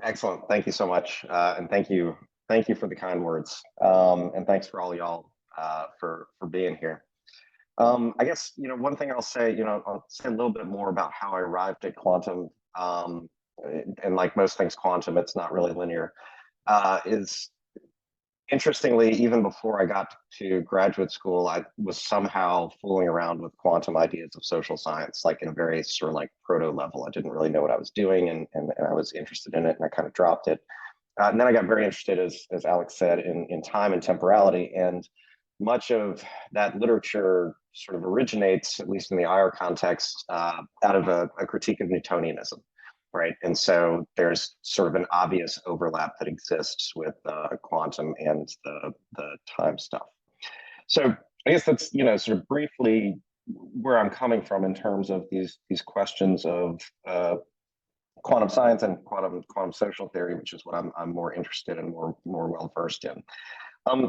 Excellent. Thank you so much. And thank you for the kind words. And thanks for all y'all for being here. I guess, one thing I'll say, I'll say a little bit more about how I arrived at quantum. And like most things quantum, it's not really linear. Is Interestingly, even before I got to graduate school, I was somehow fooling around with quantum ideas of social science, like in a very sort of like proto level. I didn't really know what I was doing, and I was interested in it, and I kind of dropped it. And then I got very interested, as Alex said, in time and temporality. And much of that literature sort of originates, at least in the IR context, out of a critique of Newtonianism, right? And so there's sort of an obvious overlap that exists with quantum and the time stuff. So I guess that's sort of briefly where I'm coming from in terms of these questions of quantum science and quantum social theory, which is what I'm more interested in, more well versed in.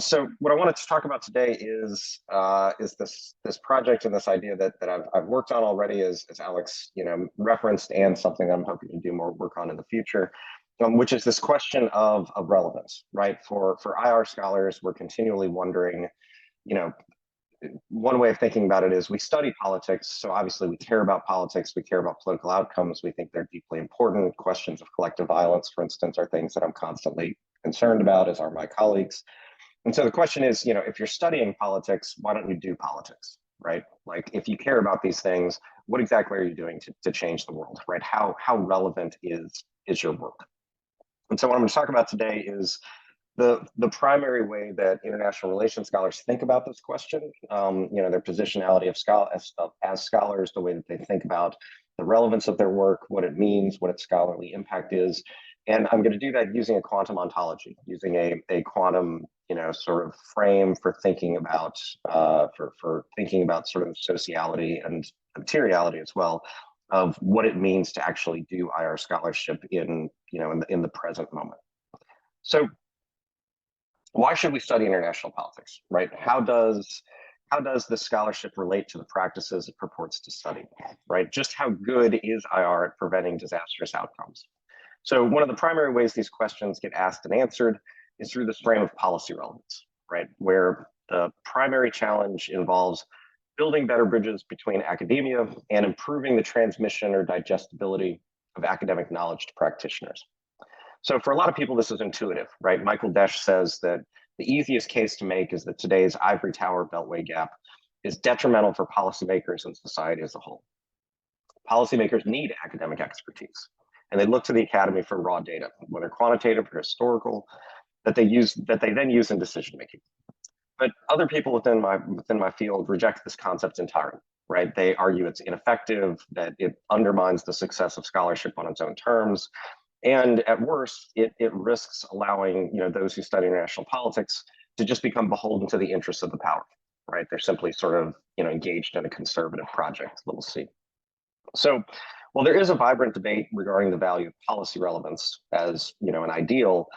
So what I wanted to talk about today is this project and this idea that I've worked on already, as Alex referenced, and something that I'm hoping to do more work on in the future, which is this question of relevance, right? For IR scholars, we're continually wondering, one way of thinking about it is we study politics, so obviously we care about politics, we care about political outcomes, we think they're deeply important. Questions of collective violence, for instance, are things that I'm constantly concerned about, as are my colleagues. And so the question is, if you're studying politics, why don't you do politics, right? Like, if you care about these things, what exactly are you doing to change the world, right? How relevant is your work? And so what I'm going to talk about today is the primary way that international relations scholars think about this question, their positionality as scholars, the way that they think about the relevance of their work, what it means, what its scholarly impact is. And I'm going to do that using a quantum ontology, using a quantum, sort of frame for thinking about for thinking about sort of sociality and materiality as well, of what it means to actually do IR scholarship in the present moment. So why should we study international politics, right? How does this scholarship relate to the practices it purports to study, right? Just how good is IR at preventing disastrous outcomes? So one of the primary ways these questions get asked and answered is through this frame of policy relevance, right? Where the primary challenge involves building better bridges between academia and improving the transmission or digestibility of academic knowledge to practitioners. So for a lot of people, this is intuitive, right? Michael Desch says that the easiest case to make is that today's ivory tower beltway gap is detrimental for policymakers and society as a whole. Policymakers need academic expertise, and they look to the academy for raw data, whether quantitative or historical, that they then use in decision making. But other people within my field reject this concept entirely, right? They argue it's ineffective, that it undermines the success of scholarship on its own terms, and at worst, it risks allowing those who study international politics to just become beholden to the interests of the power, right? They're simply sort of engaged in a conservative project, little c. So while there is a vibrant debate regarding the value of policy relevance as an ideal,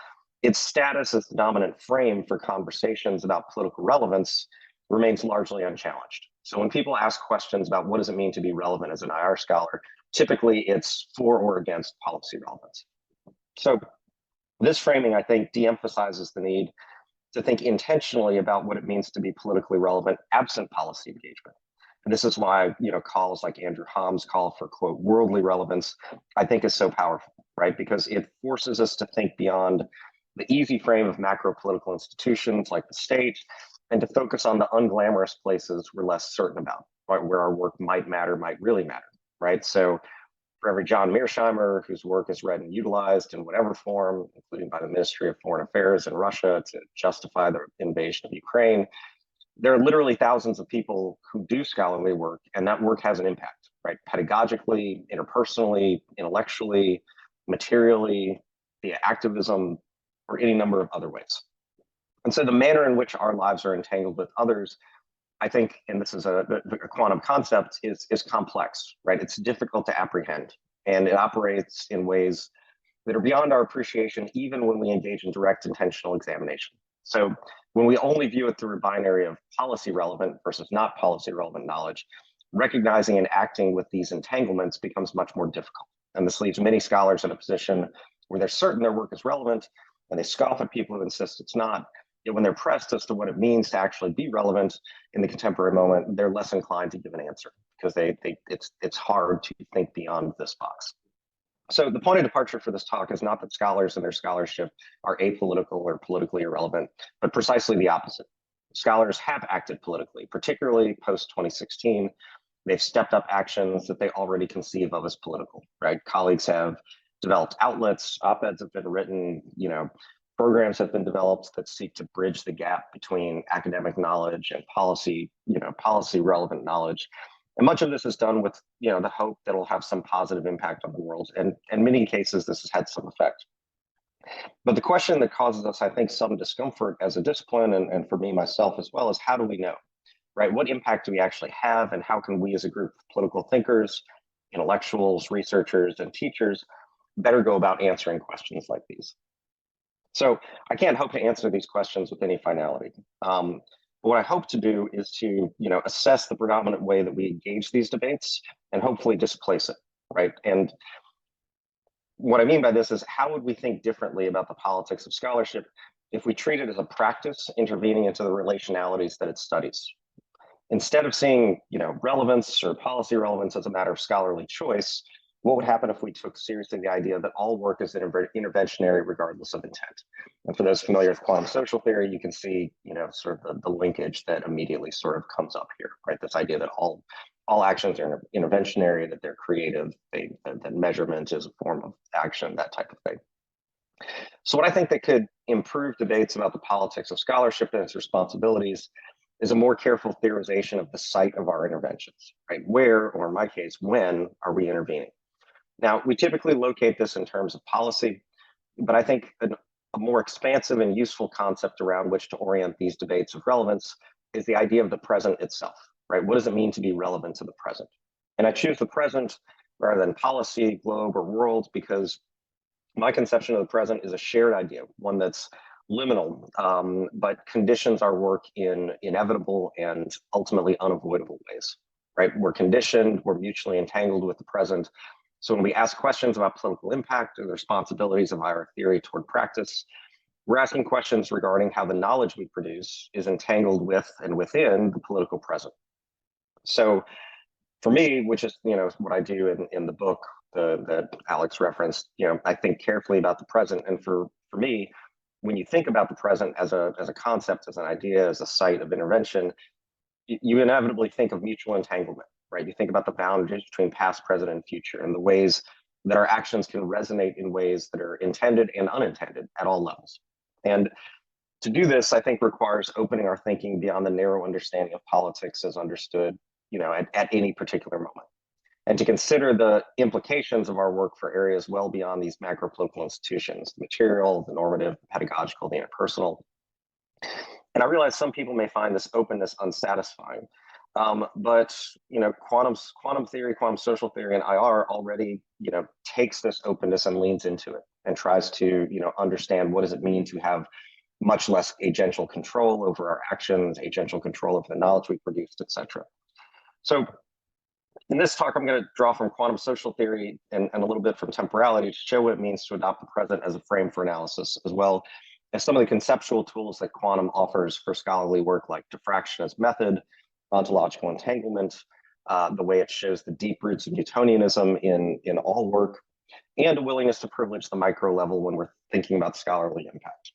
its status as the dominant frame for conversations about political relevance remains largely unchallenged. So when people ask questions about what does it mean to be relevant as an IR scholar, typically it's for or against policy relevance. So this framing, I think, de-emphasizes the need to think intentionally about what it means to be politically relevant absent policy engagement. And this is why, calls like Andrew Ham's call for, quote, worldly relevance, I think is so powerful, right? Because it forces us to think beyond the easy frame of macro political institutions like the state, and to focus on the unglamorous places we're less certain about, right? Where our work might really matter, right? So for every John Mearsheimer whose work is read and utilized in whatever form, including by the Ministry of Foreign Affairs in Russia to justify the invasion of Ukraine, there are literally thousands of people who do scholarly work, and that work has an impact, right? Pedagogically, interpersonally, intellectually, materially, via activism, or any number of other ways. And so the manner in which our lives are entangled with others, I think, and this is a quantum concept, is complex, right? It's difficult to apprehend, and it operates in ways that are beyond our appreciation, even when we engage in direct intentional examination. So when we only view it through a binary of policy relevant versus not policy relevant knowledge, recognizing and acting with these entanglements becomes much more difficult. And this leaves many scholars in a position where they're certain their work is relevant, and they scoff at people who insist it's not. Yet when they're pressed as to what it means to actually be relevant in the contemporary moment, they're less inclined to give an answer because it's hard to think beyond this box. So the point of departure for this talk is not that scholars and their scholarship are apolitical or politically irrelevant, but precisely the opposite. Scholars have acted politically, particularly post-2016. They've stepped up actions that they already conceive of as political, right? Colleagues have developed outlets, op-eds have been written, programs have been developed that seek to bridge the gap between academic knowledge and policy, policy relevant knowledge. And much of this is done with, the hope that it'll have some positive impact on the world. And in many cases, this has had some effect. But the question that causes us, I think, some discomfort as a discipline, and for me, myself as well, is how do we know, right? What impact do we actually have, and how can we as a group of political thinkers, intellectuals, researchers, and teachers better go about answering questions like these? So I can't hope to answer these questions with any finality. But what I hope to do is to, assess the predominant way that we engage these debates and hopefully displace it, right? And what I mean by this is, how would we think differently about the politics of scholarship if we treat it as a practice intervening into the relationalities that it studies? Instead of seeing, relevance or policy relevance as a matter of scholarly choice, what would happen if we took seriously the idea that all work is interventionary regardless of intent? And for those familiar with quantum social theory, you can see, sort of the linkage that immediately sort of comes up here, right? This idea that all actions are interventionary, that they're creative, that measurement is a form of action, that type of thing. So what I think that could improve debates about the politics of scholarship and its responsibilities is a more careful theorization of the site of our interventions, right? Where, or in my case, when are we intervening? Now, we typically locate this in terms of policy, but I think a more expansive and useful concept around which to orient these debates of relevance is the idea of the present itself, right? What does it mean to be relevant to the present? And I choose the present rather than policy, globe, or world because my conception of the present is a shared idea, one that's liminal, but conditions our work in inevitable and ultimately unavoidable ways, right? We're conditioned, we're mutually entangled with the present. So when we ask questions about political impact or the responsibilities of our theory toward practice, we're asking questions regarding how the knowledge we produce is entangled with and within the political present. So for me, which is what I do in the book that Alex referenced, I think carefully about the present. And for me, when you think about the present as a concept, as an idea, as a site of intervention, you inevitably think of mutual entanglement, right? You think about the boundaries between past, present, and future, and the ways that our actions can resonate in ways that are intended and unintended at all levels. And to do this, I think requires opening our thinking beyond the narrow understanding of politics as understood, at any particular moment, and to consider the implications of our work for areas well beyond these macro political institutions, the material, the normative, the pedagogical, the interpersonal. And I realize some people may find this openness unsatisfying, but quantum theory, quantum social theory, and IR already takes this openness and leans into it and tries to understand what does it mean to have much less agential control over our actions, agential control over the knowledge we produced, etc. So in this talk, I'm going to draw from quantum social theory and a little bit from temporality to show what it means to adopt the present as a frame for analysis, as well as some of the conceptual tools that quantum offers for scholarly work, like diffraction as method, ontological entanglement, the way it shows the deep roots of Newtonianism in all work, and a willingness to privilege the micro level when we're thinking about scholarly impact.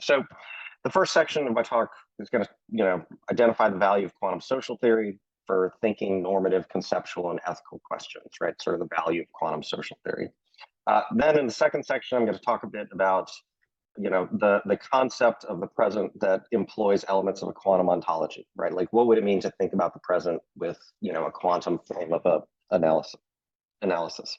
So the first section of my talk is going to identify the value of quantum social theory for thinking normative, conceptual, and ethical questions, right? Sort of the value of quantum social theory. Then in the second section, I'm going to talk a bit about the concept of the present that employs elements of a quantum ontology, right? Like, what would it mean to think about the present with a quantum frame of analysis?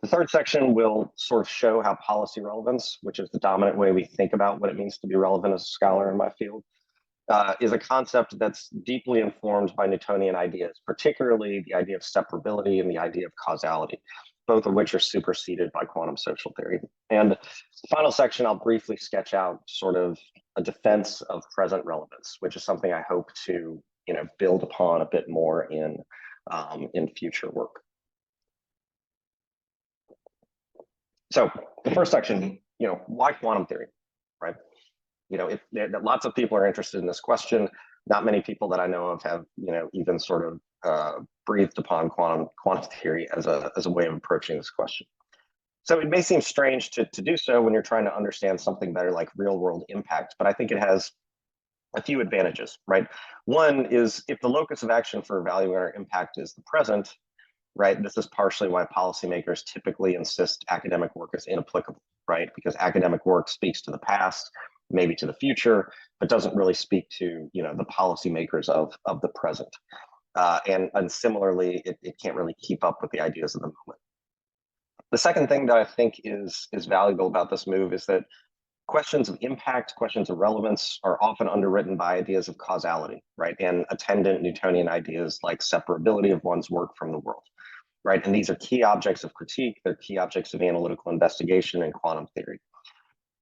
The third section will sort of show how policy relevance, which is the dominant way we think about what it means to be relevant as a scholar in my field, is a concept that's deeply informed by Newtonian ideas, particularly the idea of separability and the idea of causality, both of which are superseded by quantum social theory. And the final section, I'll briefly sketch out sort of a defense of present relevance, which is something I hope to build upon a bit more in future work. So the first section, why quantum theory, right? If lots of people are interested in this question, not many people that I know of have, even sort of breathed upon quantum theory as a way of approaching this question. So it may seem strange to do so when you're trying to understand something better like real world impact, but I think it has a few advantages, right? One is if the locus of action for evaluating our impact is the present, right? This is partially why policymakers typically insist academic work is inapplicable, right? Because academic work speaks to the past, maybe to the future, but doesn't really speak to, the policymakers of the present. And similarly, it can't really keep up with the ideas of the moment. The second thing that I think is valuable about this move is that questions of impact, questions of relevance are often underwritten by ideas of causality, right? And attendant Newtonian ideas like separability of one's work from the world, right? And these are key objects of critique. They're key objects of analytical investigation in quantum theory.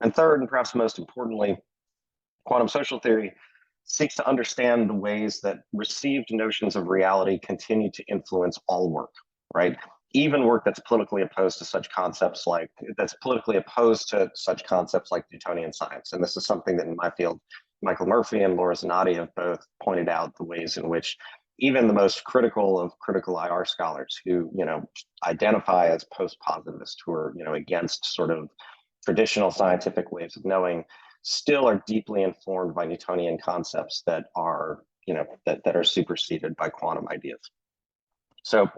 And third, and perhaps most importantly, quantum social theory seeks to understand the ways that received notions of reality continue to influence all work, right? Even work that's politically opposed to such concepts like Newtonian science. And this is something that in my field, Michael Murphy and Laura Zanotti have both pointed out the ways in which even the most critical of critical IR scholars who, identify as post-positivists, who are, against sort of traditional scientific ways of knowing, still are deeply informed by Newtonian concepts that are, that are superseded by quantum ideas. So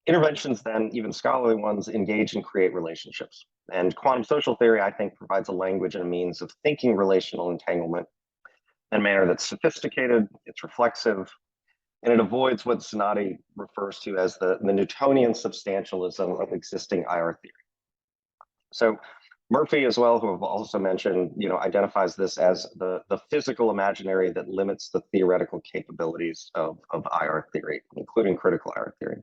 interventions then, even scholarly ones, engage and create relationships. And quantum social theory, I think, provides a language and a means of thinking relational entanglement in a manner that's sophisticated, it's reflexive, and it avoids what Zanotti refers to as the Newtonian substantialism of existing IR theory. So Murphy as well, who I've also mentioned, identifies this as the physical imaginary that limits the theoretical capabilities of IR theory, including critical IR theory.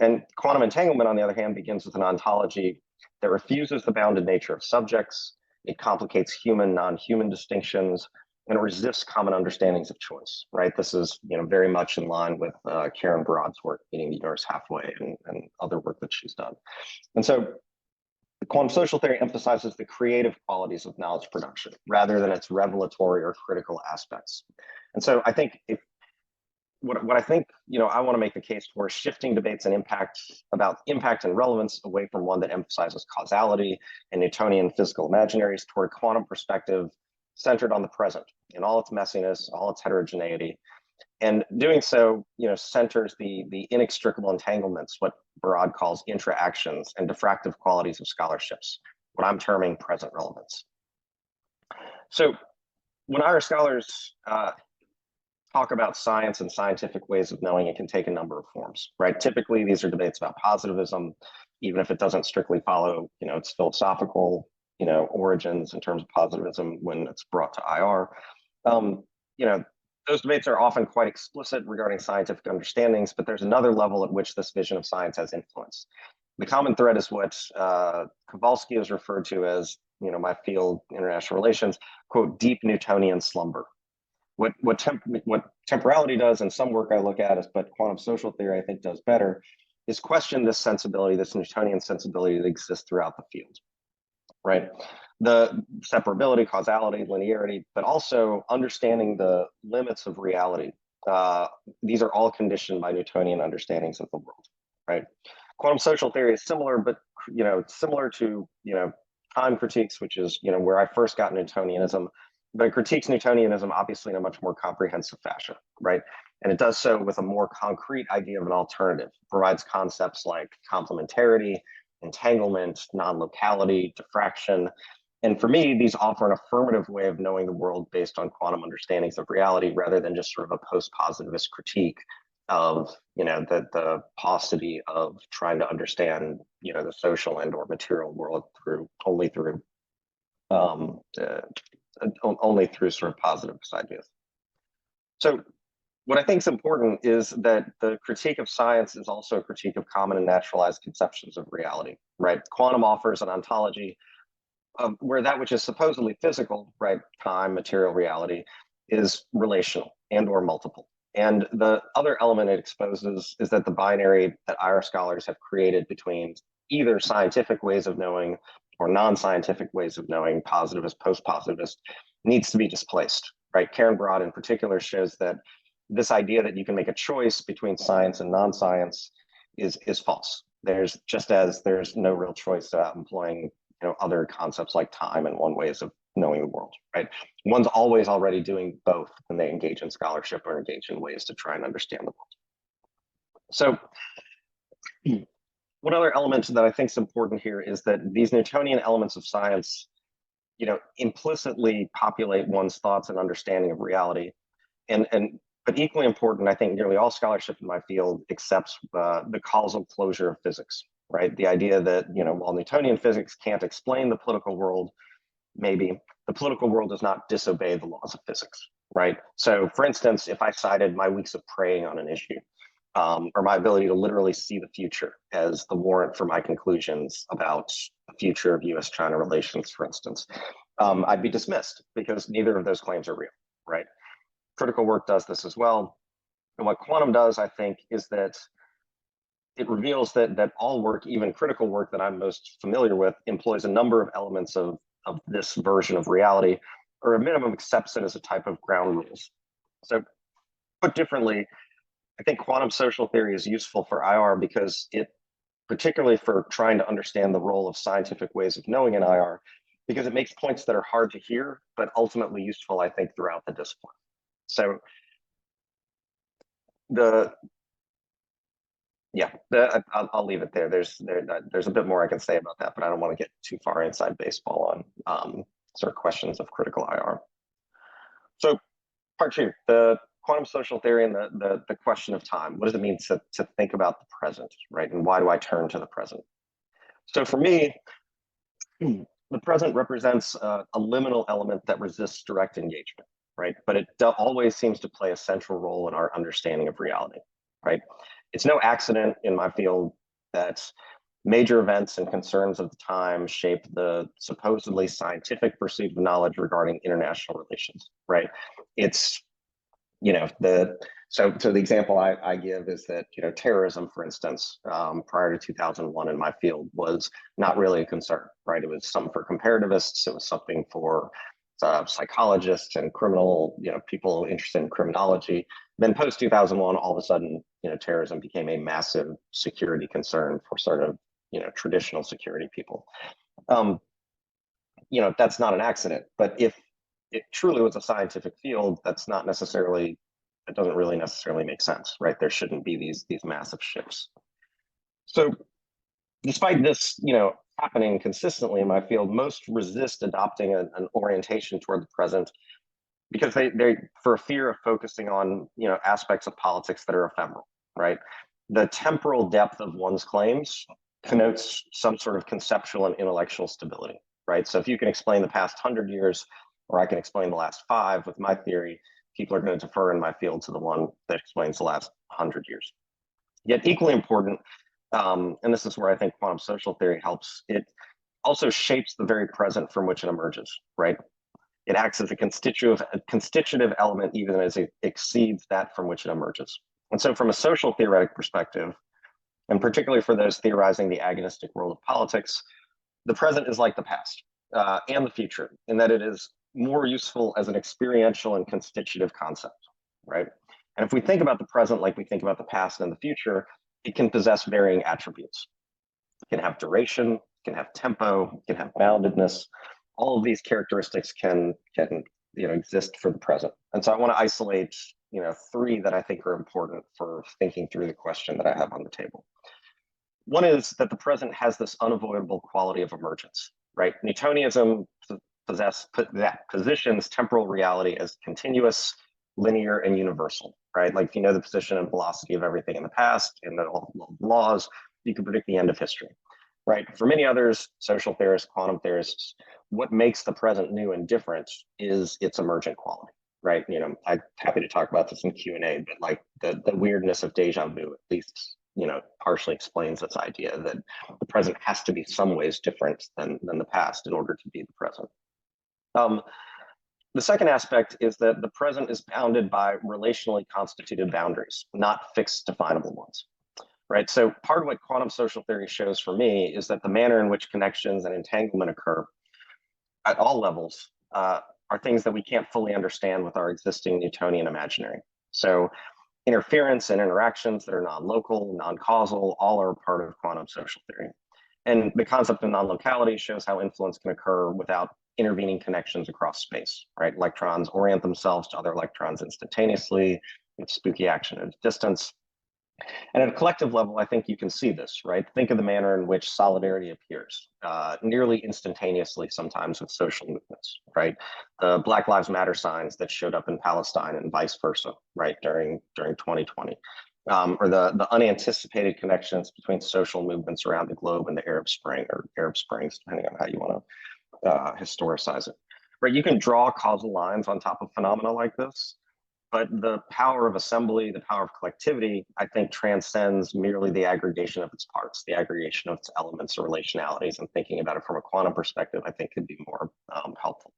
And quantum entanglement, on the other hand, begins with an ontology that refuses the bounded nature of subjects. It complicates human, non-human distinctions, and resists common understandings of choice, right? This is, very much in line with Karen Barad's work, Meeting the Universe Halfway, and other work that she's done. And so the quantum social theory emphasizes the creative qualities of knowledge production rather than its revelatory or critical aspects. And so I think what I think, I want to make the case for shifting debates and about impact and relevance away from one that emphasizes causality and Newtonian physical imaginaries toward a quantum perspective centered on the present in all its messiness, all its heterogeneity. And doing so, centers the inextricable entanglements, what Barad calls interactions and diffractive qualities of scholarships, what I'm terming present relevance. So when our scholars talk about science and scientific ways of knowing, it can take a number of forms, right? Typically, these are debates about positivism, even if it doesn't strictly follow, its philosophical, origins in terms of positivism when it's brought to IR. Those debates are often quite explicit regarding scientific understandings, but there's another level at which this vision of science has influence. The common thread is what Kowalski has referred to as, my field, international relations, quote, deep Newtonian slumber. What temporality does, and some work I look at, but quantum social theory I think does better, is question this sensibility, this Newtonian sensibility that exists throughout the field, right? The separability, causality, linearity, but also understanding the limits of reality. These are all conditioned by Newtonian understandings of the world, right? Quantum social theory is similar, but similar to time critiques, which is where I first got Newtonianism, but it critiques Newtonianism obviously in a much more comprehensive fashion, right? And it does so with a more concrete idea of an alternative. It provides concepts like complementarity, entanglement, non-locality, diffraction. And for me, these offer an affirmative way of knowing the world based on quantum understandings of reality, rather than just sort of a post-positivist critique of the paucity of trying to understand the social and or material world only through sort of positivist ideas. So what I think is important is that the critique of science is also a critique of common and naturalized conceptions of reality, right? Quantum offers an ontology where that which is supposedly physical, right, time, material reality, is relational and or multiple. And the other element it exposes is that the binary that IR scholars have created between either scientific ways of knowing or non-scientific ways of knowing, positivist, post-positivist, needs to be displaced, right? Karen Broad in particular shows that this idea that you can make a choice between science and non-science is false. There's just as there's no real choice about employing other concepts like time and one ways of knowing the world, right? One's always already doing both when they engage in scholarship or engage in ways to try and understand the world. So one other element that I think is important here is that these Newtonian elements of science, implicitly populate one's thoughts and understanding of reality. But equally important, I think nearly all scholarship in my field accepts the causal closure of physics, right? The idea that, while Newtonian physics can't explain the political world, maybe the political world does not disobey the laws of physics, right? So for instance, if I cited my weeks of praying on an issue, or my ability to literally see the future as the warrant for my conclusions about the future of US-China relations, for instance, I'd be dismissed because neither of those claims are real, right? Critical work does this as well. And what quantum does, I think, is that it reveals that all work, even critical work that I'm most familiar with, employs a number of elements of this version of reality, or a minimum accepts it as a type of ground rules. So put differently, I think quantum social theory is useful for IR because it, particularly for trying to understand the role of scientific ways of knowing in IR, because it makes points that are hard to hear, but ultimately useful, I think, throughout the discipline. So I'll leave it there. There's a bit more I can say about that, but I don't want to get too far inside baseball on sort of questions of critical IR. So part two, the quantum social theory and the question of time. What does it mean to think about the present, right? And why do I turn to the present? So for me, the present represents a liminal element that resists direct engagement, right? But it always seems to play a central role in our understanding of reality, right? It's no accident in my field that major events and concerns of the time shape the supposedly scientific pursuit of knowledge regarding international relations, right? It's, so the example I give is that, terrorism, for instance, prior to 2001 in my field was not really a concern, right? It was something for comparativists. It was something for psychologists and people interested in criminology. Then post 2001, all of a sudden, terrorism became a massive security concern for sort of, traditional security people. That's not an accident, but if it truly was a scientific field, it doesn't really necessarily make sense, right? There shouldn't be these massive shifts. So despite this, happening consistently in my field, most resist adopting an orientation toward the present because they for fear of focusing on, aspects of politics that are ephemeral, right? The temporal depth of one's claims connotes some sort of conceptual and intellectual stability, right? So if you can explain the past 100 years, or I can explain the last 5 with my theory, people are going to defer in my field to the one that explains the last 100 years. Yet equally important, and this is where I think quantum social theory helps, it also shapes the very present from which it emerges, right? It acts as a constitutive element even as it exceeds that from which it emerges. And so from a social theoretic perspective, and particularly for those theorizing the agonistic world of politics, the present is like the past and the future, in that it is more useful as an experiential and constitutive concept, right? And if we think about the present like we think about the past and the future, it can possess varying attributes. It can have duration, it can have tempo, it can have boundedness. All of these characteristics can exist for the present. And so I want to isolate 3 that I think are important for thinking through the question that I have on the table. One is that the present has this unavoidable quality of emergence, right? Newtonianism positions temporal reality as continuous, linear, and universal, right? Like if you know the position and velocity of everything in the past and the laws, you can predict the end of history, right? For many others, social theorists, quantum theorists, what makes the present new and different is its emergent quality, right? I'm happy to talk about this in Q&A, but like the weirdness of deja vu, at least, partially explains this idea that the present has to be some ways different than the past in order to be the present. The second aspect is that the present is bounded by relationally constituted boundaries, not fixed definable ones, right? So part of what quantum social theory shows for me is that the manner in which connections and entanglement occur at all levels are things that we can't fully understand with our existing Newtonian imaginary. So interference and interactions that are non-local, non-causal, all are part of quantum social theory. And the concept of non-locality shows how influence can occur without intervening connections across space, right? Electrons orient themselves to other electrons instantaneously, with spooky action at a distance. And at a collective level, I think you can see this, right? Think of the manner in which solidarity appears nearly instantaneously sometimes with social movements, right? The Black Lives Matter signs that showed up in Palestine and vice versa, right, during 2020. Or the unanticipated connections between social movements around the globe and the Arab Spring or Arab Springs, depending on how you want to historicize it. Right, you can draw causal lines on top of phenomena like this, but the power of assembly, the power of collectivity, I think transcends merely the aggregation of its parts, the aggregation of its elements or relationalities, and thinking about it from a quantum perspective, I think could be more helpful.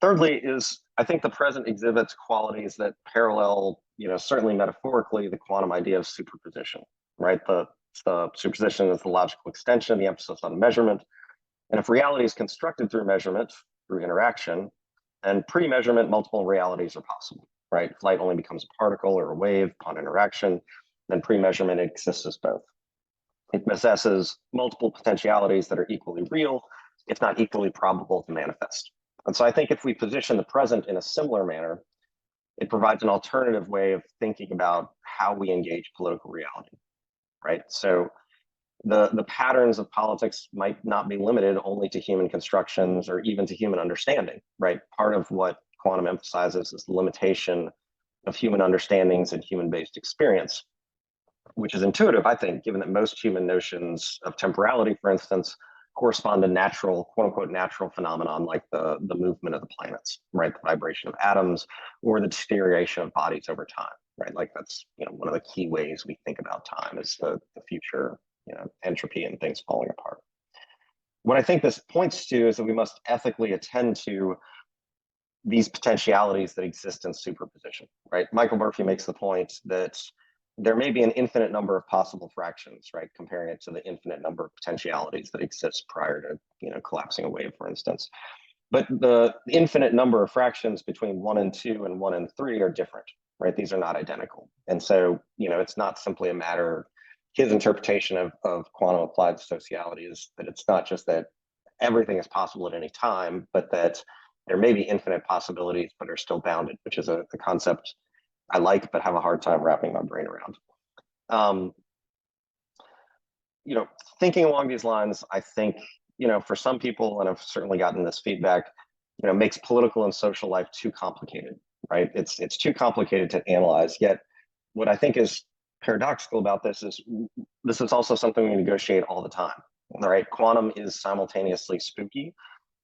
Thirdly is, I think the present exhibits qualities that parallel, certainly metaphorically, the quantum idea of superposition, right? The superposition is the logical extension, the emphasis on measurement. And if reality is constructed through measurement, through interaction, and pre-measurement, multiple realities are possible, right? If light only becomes a particle or a wave upon interaction, then pre-measurement exists as both. It possesses multiple potentialities that are equally real, if not equally probable to manifest. And so I think if we position the present in a similar manner, it provides an alternative way of thinking about how we engage political reality, right? So the patterns of politics might not be limited only to human constructions or even to human understanding, right? Part of what quantum emphasizes is the limitation of human understandings and human-based experience, which is intuitive, I think, given that most human notions of temporality, for instance, correspond to natural, quote unquote, natural phenomenon like the movement of the planets, right? The vibration of atoms or the deterioration of bodies over time, right? Like that's, one of the key ways we think about time is the future, entropy and things falling apart. What I think this points to is that we must ethically attend to these potentialities that exist in superposition, right? Michael Murphy makes the point that there may be an infinite number of possible fractions, right? Comparing it to the infinite number of potentialities that exist prior to, collapsing a wave, for instance. But the infinite number of fractions between 1 and 2 and 1 and 3 are different, right? These are not identical. And so, it's not simply a matter, his interpretation of quantum applied sociality is that it's not just that everything is possible at any time, but that there may be infinite possibilities, but are still bounded, which is a concept I like, but have a hard time wrapping my brain around. Thinking along these lines, I think, for some people, and I've certainly gotten this feedback, makes political and social life too complicated, right? It's too complicated to analyze. Yet, what I think is paradoxical about this is also something we negotiate all the time. All right, quantum is simultaneously spooky,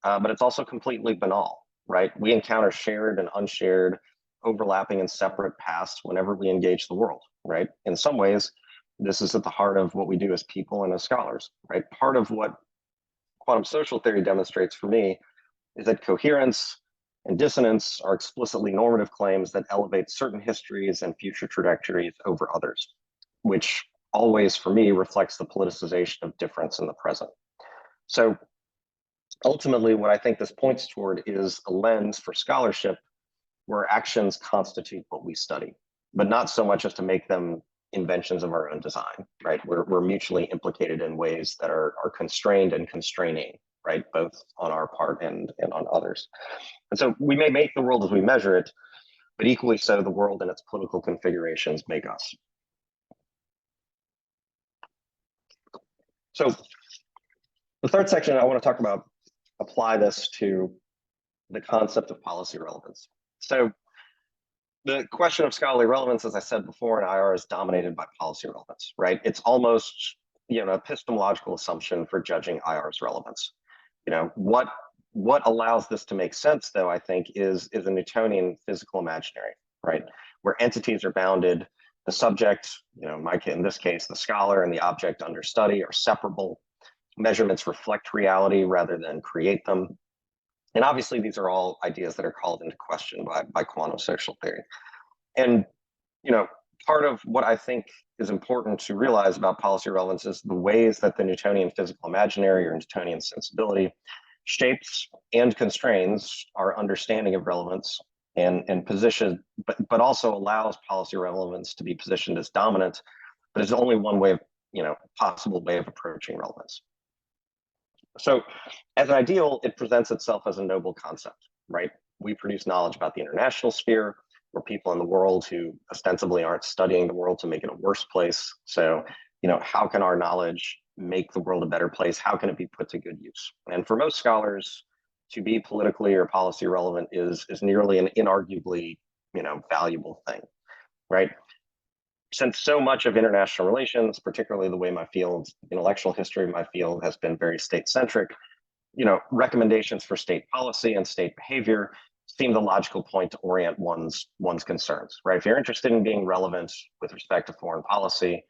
but it's also completely banal, right? We encounter shared and unshared, overlapping and separate pasts whenever we engage the world, right? In some ways, this is at the heart of what we do as people and as scholars, right? Part of what quantum social theory demonstrates for me is that coherence and dissonance are explicitly normative claims that elevate certain histories and future trajectories over others, which always, for me, reflects the politicization of difference in the present. So ultimately, what I think this points toward is a lens for scholarship where actions constitute what we study, but not so much as to make them inventions of our own design, right? We're mutually implicated in ways that are constrained and constraining, right? Both on our part and on others. And so we may make the world as we measure it, but equally so, the world and its political configurations make us. So the third section I want to talk about, apply this to the concept of policy relevance. So the question of scholarly relevance, as I said before, in IR is dominated by policy relevance, right? It's almost, an epistemological assumption for judging IR's relevance. What allows this to make sense, though, I think, is a Newtonian physical imaginary, right? Where entities are bounded, the subject, in this case, the scholar and the object under study are separable. Measurements reflect reality rather than create them. And obviously, these are all ideas that are called into question by quantum social theory. And, part of what I think is important to realize about policy relevance is the ways that the Newtonian physical imaginary or Newtonian sensibility shapes and constrains our understanding of relevance and position, but also allows policy relevance to be positioned as dominant, but it's only one way of, possible way of approaching relevance. So as an ideal, it presents itself as a noble concept, right? We produce knowledge about the international sphere. We're people in the world who ostensibly aren't studying the world to make it a worse place. So, how can our knowledge make the world a better place? How can it be put to good use? And for most scholars, to be politically or policy relevant is nearly an inarguably, valuable thing, right? Since so much of international relations, particularly the way my field, intellectual history, my field has been very state-centric, recommendations for state policy and state behavior seem the logical point to orient one's concerns, right? If you're interested in being relevant with respect to foreign policy,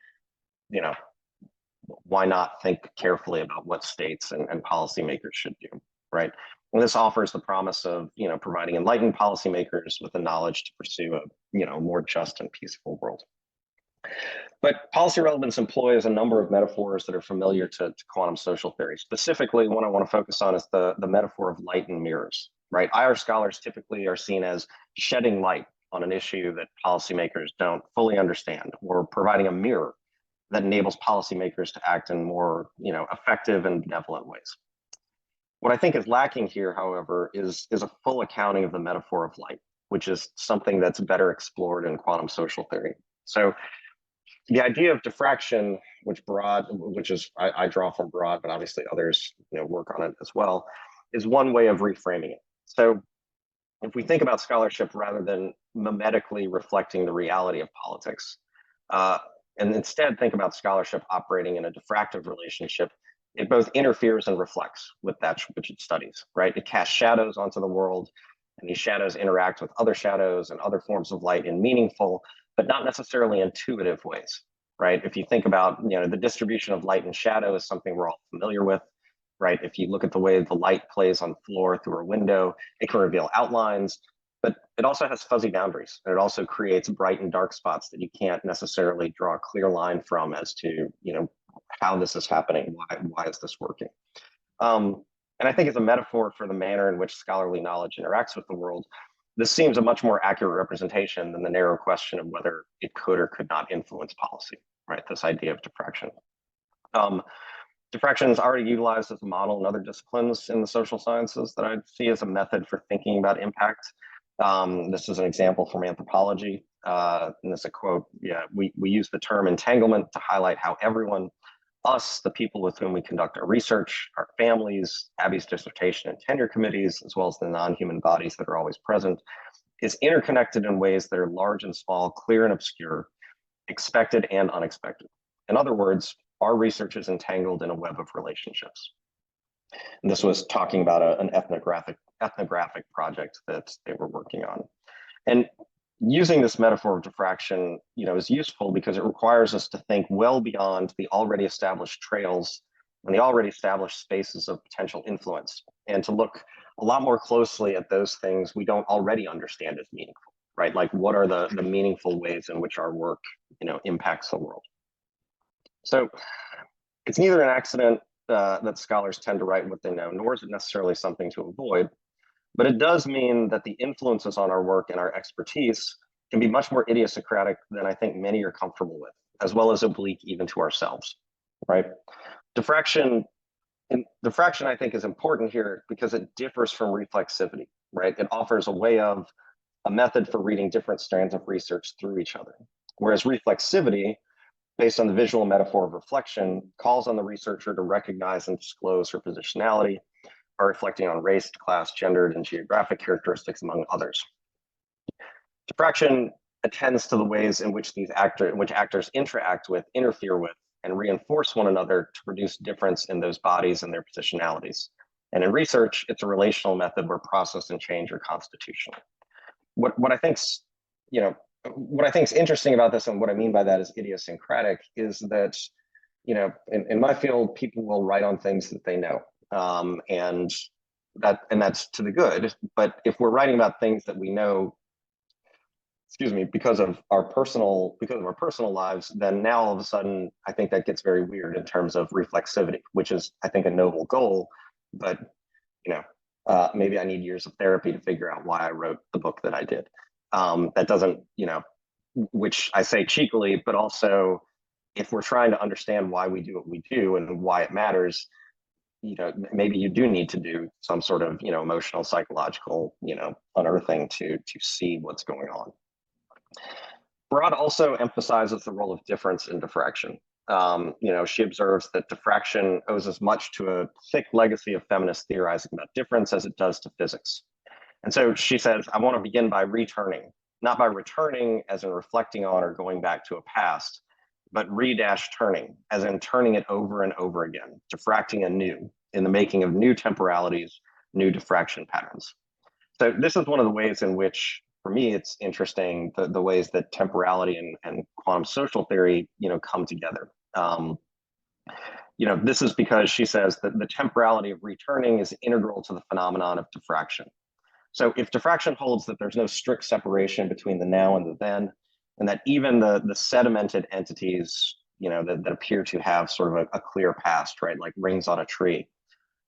why not think carefully about what states and policymakers should do, right? And this offers the promise of, providing enlightened policymakers with the knowledge to pursue a, more just and peaceful world. But policy relevance employs a number of metaphors that are familiar to quantum social theory. Specifically, one I want to focus on is the metaphor of light and mirrors, right? IR scholars typically are seen as shedding light on an issue that policymakers don't fully understand, or providing a mirror that enables policymakers to act in more, effective and benevolent ways. What I think is lacking here, however, is a full accounting of the metaphor of light, which is something that's better explored in quantum social theory. So the idea of diffraction, which is I draw from Broad, but obviously others work on it as well, is one way of reframing it. So if we think about scholarship rather than mimetically reflecting the reality of politics, and instead think about scholarship operating in a diffractive relationship, it both interferes and reflects with that which it studies, right? It casts shadows onto the world, and these shadows interact with other shadows and other forms of light in meaningful, but not necessarily intuitive ways, right? If you think about, the distribution of light and shadow is something we're all familiar with, right? If you look at the way the light plays on the floor through a window, it can reveal outlines, but it also has fuzzy boundaries, and it also creates bright and dark spots that you can't necessarily draw a clear line from as to, how this is happening, why is this working? And I think as a metaphor for the manner in which scholarly knowledge interacts with the world, this seems a much more accurate representation than the narrow question of whether it could or could not influence policy, right? This idea of diffraction. Diffraction is already utilized as a model in other disciplines in the social sciences that I see as a method for thinking about impact. This is an example from anthropology. And this is a quote, we use the term entanglement to highlight how everyone, us, the people with whom we conduct our research, our families, Abby's dissertation and tenure committees, as well as the non-human bodies that are always present, is interconnected in ways that are large and small, clear and obscure, expected and unexpected. In other words, our research is entangled in a web of relationships. And this was talking about an ethnographic project that they were working on. And using this metaphor of diffraction, is useful because it requires us to think well beyond the already established trails and the already established spaces of potential influence, and to look a lot more closely at those things we don't already understand as meaningful, right? Like, what are the meaningful ways in which our work, impacts the world? So it's neither an accident that scholars tend to write what they know, nor is it necessarily something to avoid. But it does mean that the influences on our work and our expertise can be much more idiosyncratic than I think many are comfortable with, as well as oblique even to ourselves, right? Diffraction, I think, is important here because it differs from reflexivity, right? It offers a method for reading different strands of research through each other. Whereas reflexivity, based on the visual metaphor of reflection, calls on the researcher to recognize and disclose her positionality, are reflecting on race, class, gendered, and geographic characteristics, among others. Diffraction attends to the ways in which actors interact with, interfere with, and reinforce one another to produce difference in those bodies and their positionalities. And in research, it's a relational method where process and change are constitutional. What I think's interesting about this, and what I mean by that is idiosyncratic, is that, in my field, people will write on things that they know. And that's to the good. But if we're writing about things that we know, excuse me, because of our personal lives, then now all of a sudden, I think that gets very weird in terms of reflexivity, which is, I think, a noble goal. But you know, maybe I need years of therapy to figure out why I wrote the book that I did. That doesn't, which I say cheekily, but also if we're trying to understand why we do what we do and why it matters, maybe you do need to do some sort of, emotional, psychological, unearthing to see what's going on. Broad also emphasizes the role of difference in diffraction. She observes that diffraction owes as much to a thick legacy of feminist theorizing about difference as it does to physics. And so she says, I want to begin by returning, not by returning as in reflecting on or going back to a past, but re-turning, as in turning it over and over again, diffracting anew in the making of new temporalities, new diffraction patterns. So this is one of the ways in which, for me, it's interesting, the ways that temporality and quantum social theory, come together. This is because she says that the temporality of returning is integral to the phenomenon of diffraction. So if diffraction holds that there's no strict separation between the now and the then, and that even the sedimented entities, that appear to have sort of a clear past, right, like rings on a tree,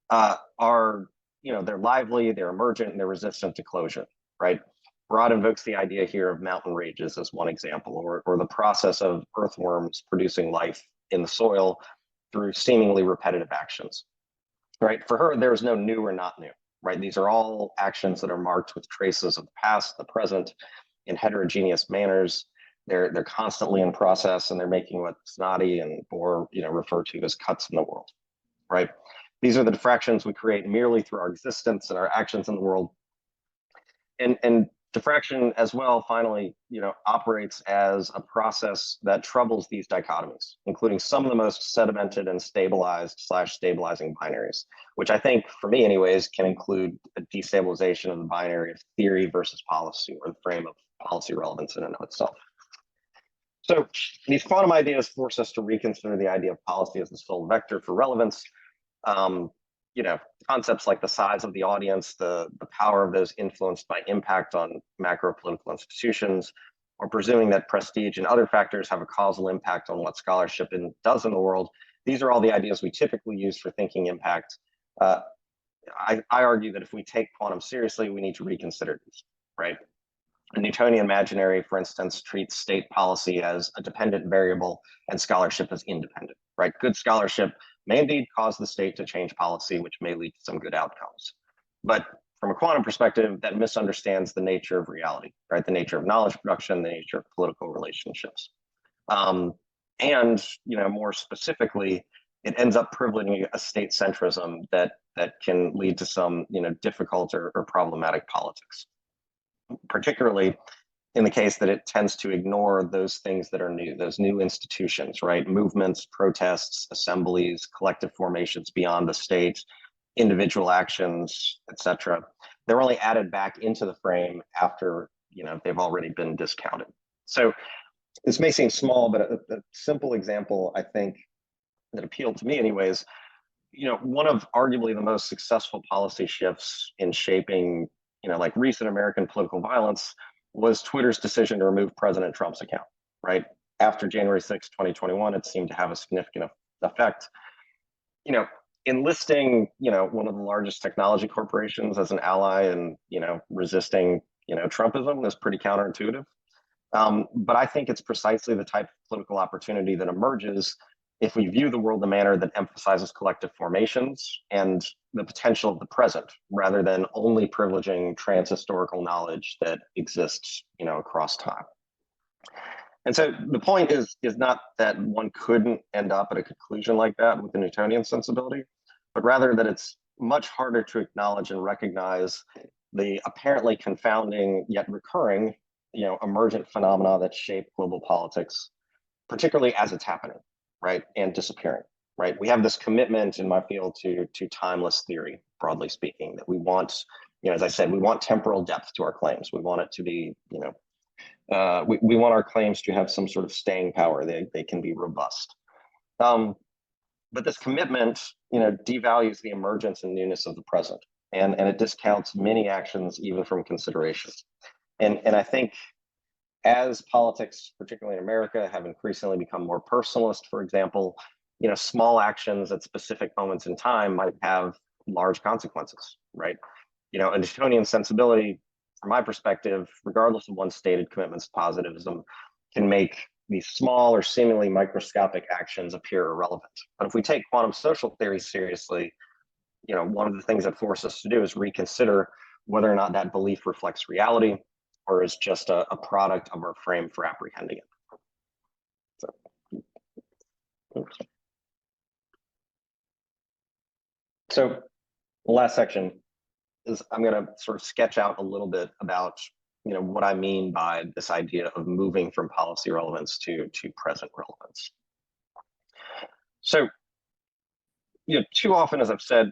are, they're lively, they're emergent, and they're resistant to closure, right? Broad invokes the idea here of mountain ranges as one example, or the process of earthworms producing life in the soil through seemingly repetitive actions, right? For her, there is no new or not new, right? These are all actions that are marked with traces of the past, the present, in heterogeneous manners. They're constantly in process, and they're making what Snoddy and Bohr, refer to as cuts in the world, right? These are the diffractions we create merely through our existence and our actions in the world. And diffraction as well, finally, operates as a process that troubles these dichotomies, including some of the most sedimented and stabilizing binaries, which I think, for me anyways, can include a destabilization of the binary of theory versus policy, or the frame of policy relevance in and of itself. So these quantum ideas force us to reconsider the idea of policy as the sole vector for relevance. Concepts like the size of the audience, the power of those influenced by impact on macro political institutions, or presuming that prestige and other factors have a causal impact on what scholarship does in the world. These are all the ideas we typically use for thinking impact. I argue that if we take quantum seriously, we need to reconsider these, right? A Newtonian imaginary, for instance, treats state policy as a dependent variable and scholarship as independent, right? Good scholarship may indeed cause the state to change policy, which may lead to some good outcomes. But from a quantum perspective, that misunderstands the nature of reality, right? The nature of knowledge production, the nature of political relationships. And more specifically, it ends up privileging a state centrism that can lead to some difficult or problematic politics, particularly in the case that it tends to ignore those things that are new, those new institutions, right? Movements, protests, assemblies, collective formations beyond the state, individual actions, etc. They're only added back into the frame after they've already been discounted. So this may seem small, but a simple example, I think, that appealed to me anyways, one of arguably the most successful policy shifts in shaping like recent American political violence was Twitter's decision to remove President Trump's account, right? After January 6, 2021, it seemed to have a significant effect. Enlisting, one of the largest technology corporations as an ally and, resisting, Trumpism is pretty counterintuitive. But I think it's precisely the type of political opportunity that emerges if we view the world in a manner that emphasizes collective formations and the potential of the present, rather than only privileging transhistorical knowledge that exists, across time. And so the point is not that one couldn't end up at a conclusion like that with the Newtonian sensibility, but rather that it's much harder to acknowledge and recognize the apparently confounding yet recurring, emergent phenomena that shape global politics, particularly as it's happening, right, and disappearing, right? We have this commitment in my field to timeless theory, broadly speaking, that we want, as I said, we want temporal depth to our claims. We want it to be, we want our claims to have some sort of staying power. They can be robust. But this commitment, devalues the emergence and newness of the present, and it discounts many actions even from consideration. And I think, as politics, particularly in America, have increasingly become more personalist, for example, small actions at specific moments in time might have large consequences, right? A Newtonian sensibility, from my perspective, regardless of one's stated commitments to positivism, can make these small or seemingly microscopic actions appear irrelevant. But if we take quantum social theory seriously, one of the things that forces us to do is reconsider whether or not that belief reflects reality or is just a product of our frame for apprehending it. So the last section is I'm going to sort of sketch out a little bit about what I mean by this idea of moving from policy relevance to present relevance. So, too often, as I've said,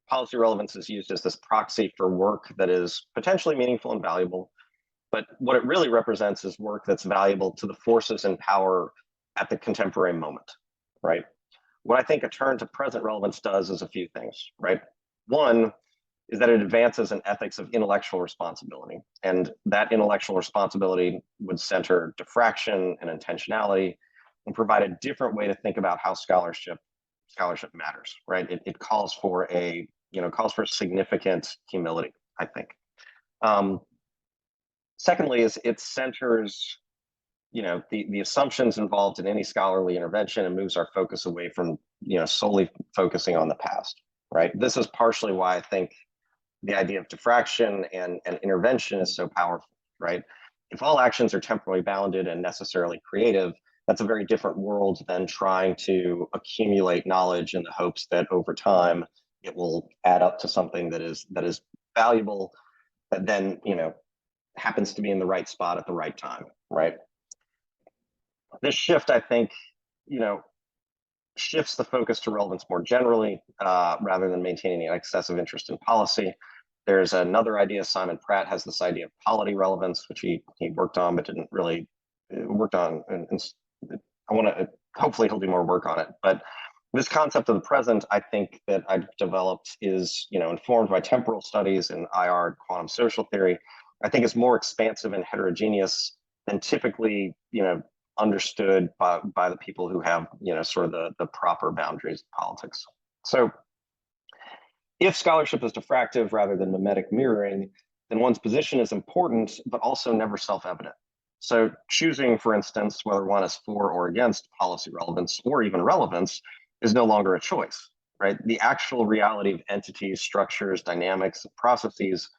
policy relevance is used as this proxy for work that is potentially meaningful and valuable, but what it really represents is work that's valuable to the forces in power at the contemporary moment, right? What I think a turn to present relevance does is a few things, right? One is that it advances an ethics of intellectual responsibility, and that intellectual responsibility would center diffraction and intentionality and provide a different way to think about how scholarship matters, right? It calls for significant humility, I think. Secondly, is it centers the assumptions involved in any scholarly intervention and moves our focus away from solely focusing on the past, right? This is partially why I think the idea of diffraction and intervention is so powerful, right? If all actions are temporally bounded and necessarily creative, that's a very different world than trying to accumulate knowledge in the hopes that over time it will add up to something that is valuable, that then happens to be in the right spot at the right time, right? This shift, I think, shifts the focus to relevance more generally, rather than maintaining an excessive interest in policy. There's another idea. Simon Pratt has this idea of polity relevance, which he worked on, but didn't really worked on. And I want to, hopefully he'll do more work on it. But this concept of the present, I think that I've developed is, informed by temporal studies in IR quantum social theory. I think it's more expansive and heterogeneous than typically, understood by the people who have, sort of the proper boundaries of politics. So if scholarship is diffractive rather than mimetic mirroring, then one's position is important, but also never self-evident. So choosing, for instance, whether one is for or against policy relevance or even relevance is no longer a choice, right? The actual reality of entities, structures, dynamics, processes,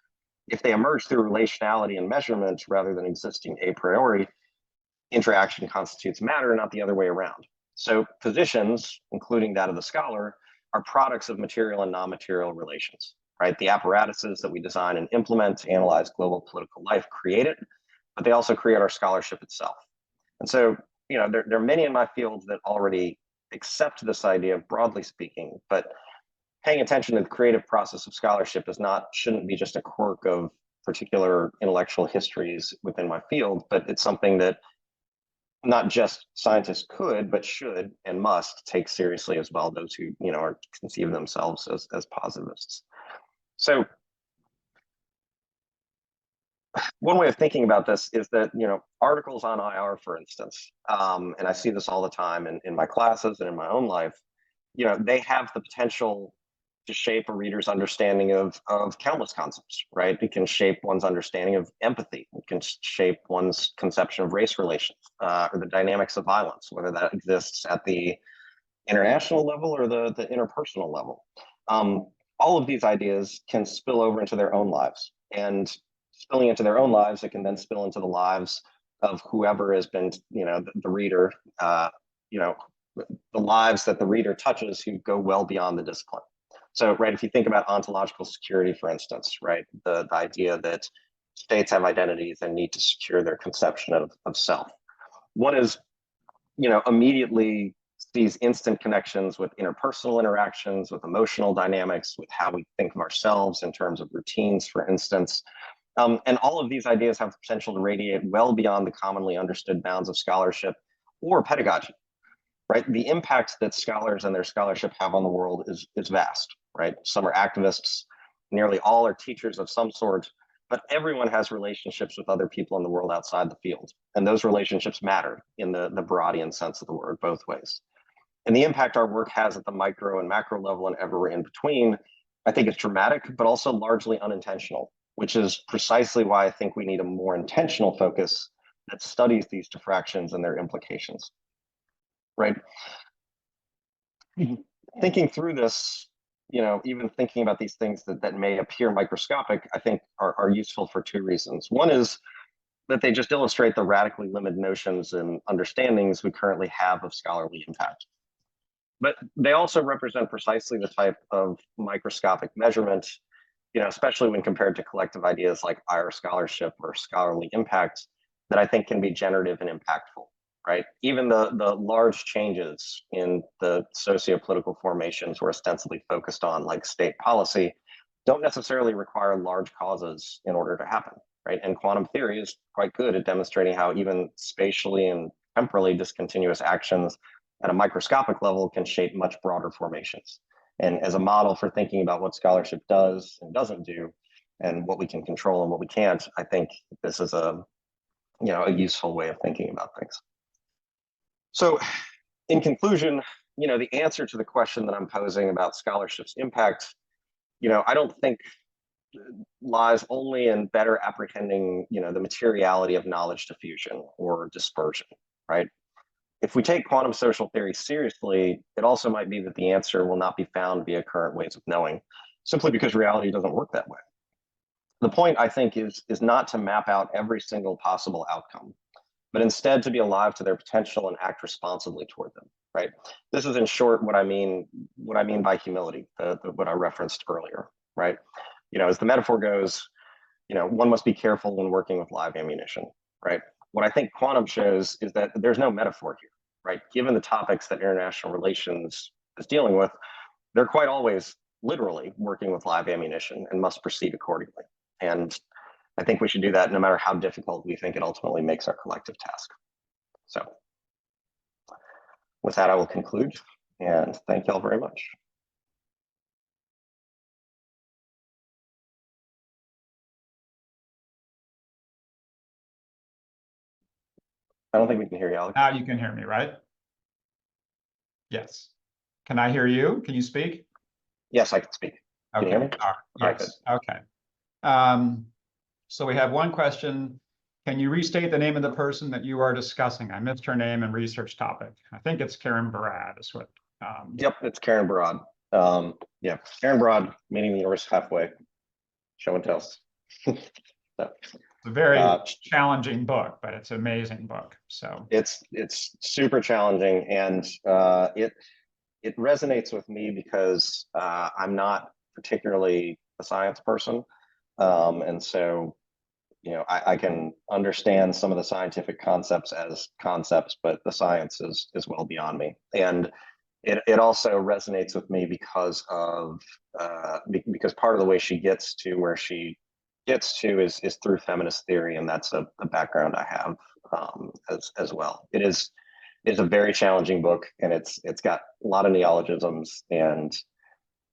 if they emerge through relationality and measurement rather than existing a priori, interaction constitutes matter, not the other way around. So positions, including that of the scholar, are products of material and non-material relations, right? The apparatuses that we design and implement to analyze global political life create it, but they also create our scholarship itself. And so, there are many in my field that already accept this idea, broadly speaking, but paying attention to the creative process of scholarship shouldn't be just a quirk of particular intellectual histories within my field, but it's something that not just scientists could, but should and must take seriously as well, those who are conceive themselves as positivists. So one way of thinking about this is that articles on IR, for instance, and I see this all the time in my classes and in my own life, they have the potential to shape a reader's understanding of countless concepts, right? It can shape one's understanding of empathy. It can shape one's conception of race relations, or the dynamics of violence, whether that exists at the international level or the interpersonal level. All of these ideas can spill over into their own lives, and spilling into their own lives, it can then spill into the lives of whoever has been, the reader, the lives that the reader touches who go well beyond the discipline. So, right, if you think about ontological security, for instance, right, the idea that states have identities and need to secure their conception of self. One is, immediately sees instant connections with interpersonal interactions, with emotional dynamics, with how we think of ourselves in terms of routines, for instance. And all of these ideas have the potential to radiate well beyond the commonly understood bounds of scholarship or pedagogy, right? The impact that scholars and their scholarship have on the world is vast, right? Some are activists, nearly all are teachers of some sort, but everyone has relationships with other people in the world outside the field. And those relationships matter in the Brodian sense of the word, both ways. And the impact our work has at the micro and macro level and everywhere in between, I think is dramatic, but also largely unintentional, which is precisely why I think we need a more intentional focus that studies these diffractions and their implications, right? Thinking through this, even thinking about these things that may appear microscopic, I think are useful for two reasons. One is that they just illustrate the radically limited notions and understandings we currently have of scholarly impact. But they also represent precisely the type of microscopic measurement, especially when compared to collective ideas like higher scholarship or scholarly impact, that I think can be generative and impactful, right? Even the large changes in the socio-political formations we're ostensibly focused on, like state policy, don't necessarily require large causes in order to happen, right? And quantum theory is quite good at demonstrating how even spatially and temporally discontinuous actions at a microscopic level can shape much broader formations. And as a model for thinking about what scholarship does and doesn't do, and what we can control and what we can't, I think this is a useful way of thinking about things. So in conclusion, the answer to the question that I'm posing about scholarship's impact, I don't think lies only in better apprehending, the materiality of knowledge diffusion or dispersion, right? If we take quantum social theory seriously, it also might be that the answer will not be found via current ways of knowing, simply because reality doesn't work that way. The point, I think, is not to map out every single possible outcome, but instead to be alive to their potential and act responsibly toward them, right? This is, in short, what I mean by humility, what I referenced earlier, right? As the metaphor goes, one must be careful when working with live ammunition, right? What I think quantum shows is that there's no metaphor here, right? Given the topics that international relations is dealing with, they're quite always literally working with live ammunition and must proceed accordingly. And I think we should do that no matter how difficult we think it ultimately makes our collective task. So with that, I will conclude, and thank you all very much. I don't think we can hear you, Alex. Now you can hear me, right? Yes. Can I hear you? Can you speak? Yes, I can speak. Can Okay. you hear me? Yes. Okay. So we have one question. Can you restate the name of the person that you are discussing? I missed her name and research topic. I think it's Karen Barad is what. Yep, it's Karen Barad. Yeah, Karen Barad, meeting the universe halfway. Show and tell. So. It's a very challenging book, but it's an amazing book. So it's super challenging, and it resonates with me because I'm not particularly a science person, and so I can understand some of the scientific concepts as concepts, but the science is well beyond me. And it also resonates with me because of because part of the way she gets to where she gets to is through feminist theory, and that's a background I have as well. It is a very challenging book, and it's got a lot of neologisms, and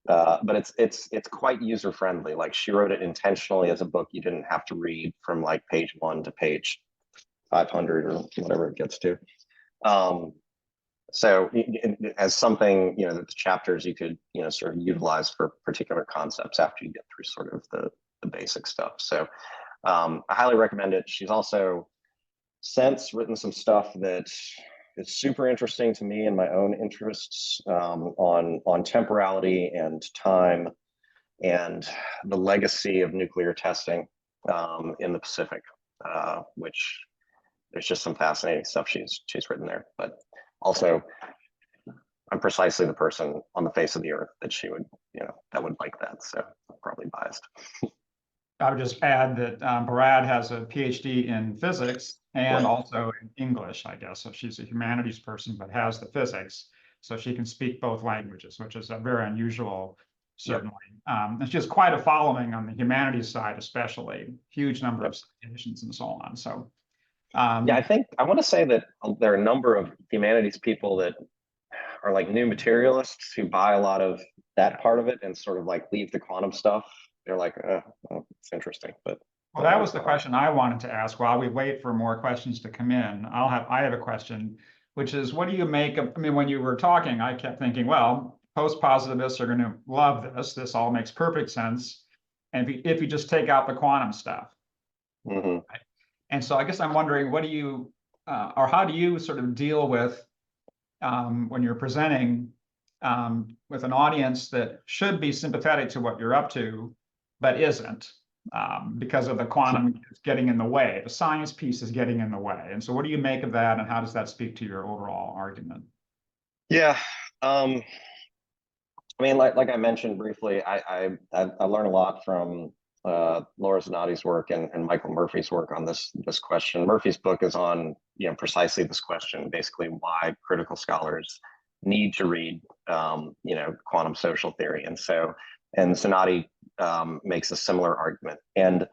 but it's quite user friendly. Like, she wrote it intentionally as a book you didn't have to read from like page 1 to page 500 or whatever it gets to. So as something, that the chapters you could, sort of utilize for particular concepts after you get through sort of the basic stuff. So I highly recommend it. She's also since written some stuff that is super interesting to me and my own interests, on temporality and time and the legacy of nuclear testing in the Pacific, which there's just some fascinating stuff she's written there. But also, I'm precisely the person on the face of the earth that she would, that would like that. So I'm probably biased. I would just add that Barad has a PhD in physics and also in English, I guess. So she's a humanities person, but has the physics. So she can speak both languages, which is a very unusual, certainly. And she has quite a following on the humanities side, especially. Huge number of citations and so on. So yeah, I think I want to say that there are a number of humanities people that are like new materialists who buy a lot of that part of it and sort of like leave the quantum stuff. They're like, oh, it's interesting, but Well, that was the question I wanted to ask. While we wait for more questions to come in, I have a question, which is, what do you make of, I mean, when you were talking, I kept thinking, well, post-positivists are going to love this. This all makes perfect sense. And if you just take out the quantum stuff. Mm-hmm. Right? And so I guess I'm wondering, what do you, or how do you sort of deal with when you're presenting with an audience that should be sympathetic to what you're up to, but isn't, because of the quantum is getting in the way. The science piece is getting in the way. And so what do you make of that, and how does that speak to your overall argument? Yeah. I mean, like I mentioned briefly, I learned a lot from Laura Zanotti's work and Michael Murphy's work on this question. Murphy's book is on precisely this question, basically why critical scholars need to read quantum social theory, and Zanotti makes a similar argument. And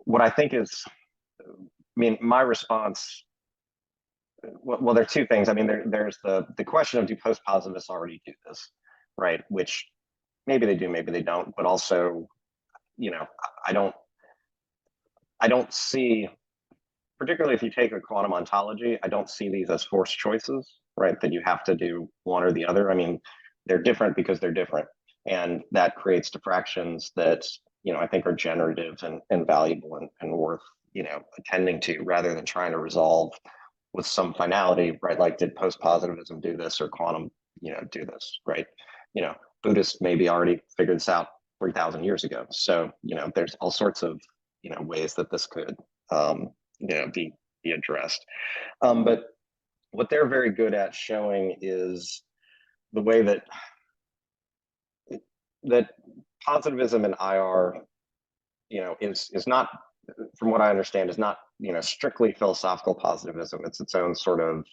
what I think is, I mean, my response. Well, there are two things. I mean, there's the question of, do post-positivists already do this, right? Which maybe they do, maybe they don't. But also, I don't see, particularly if you take a quantum ontology, I don't see these as forced choices, right? That you have to do one or the other. I mean, they're different because they're different, and that creates diffractions that I think are generative and valuable and worth attending to, rather than trying to resolve with some finality, right? Like, did post-positivism do this, or quantum, do this, right? Buddhists maybe already figured this out 3,000 years ago. So, there's all sorts of, ways that this could, be addressed. But what they're very good at showing is the way that positivism and IR, is not, from what I understand, is not, strictly philosophical positivism. It's its own sort of,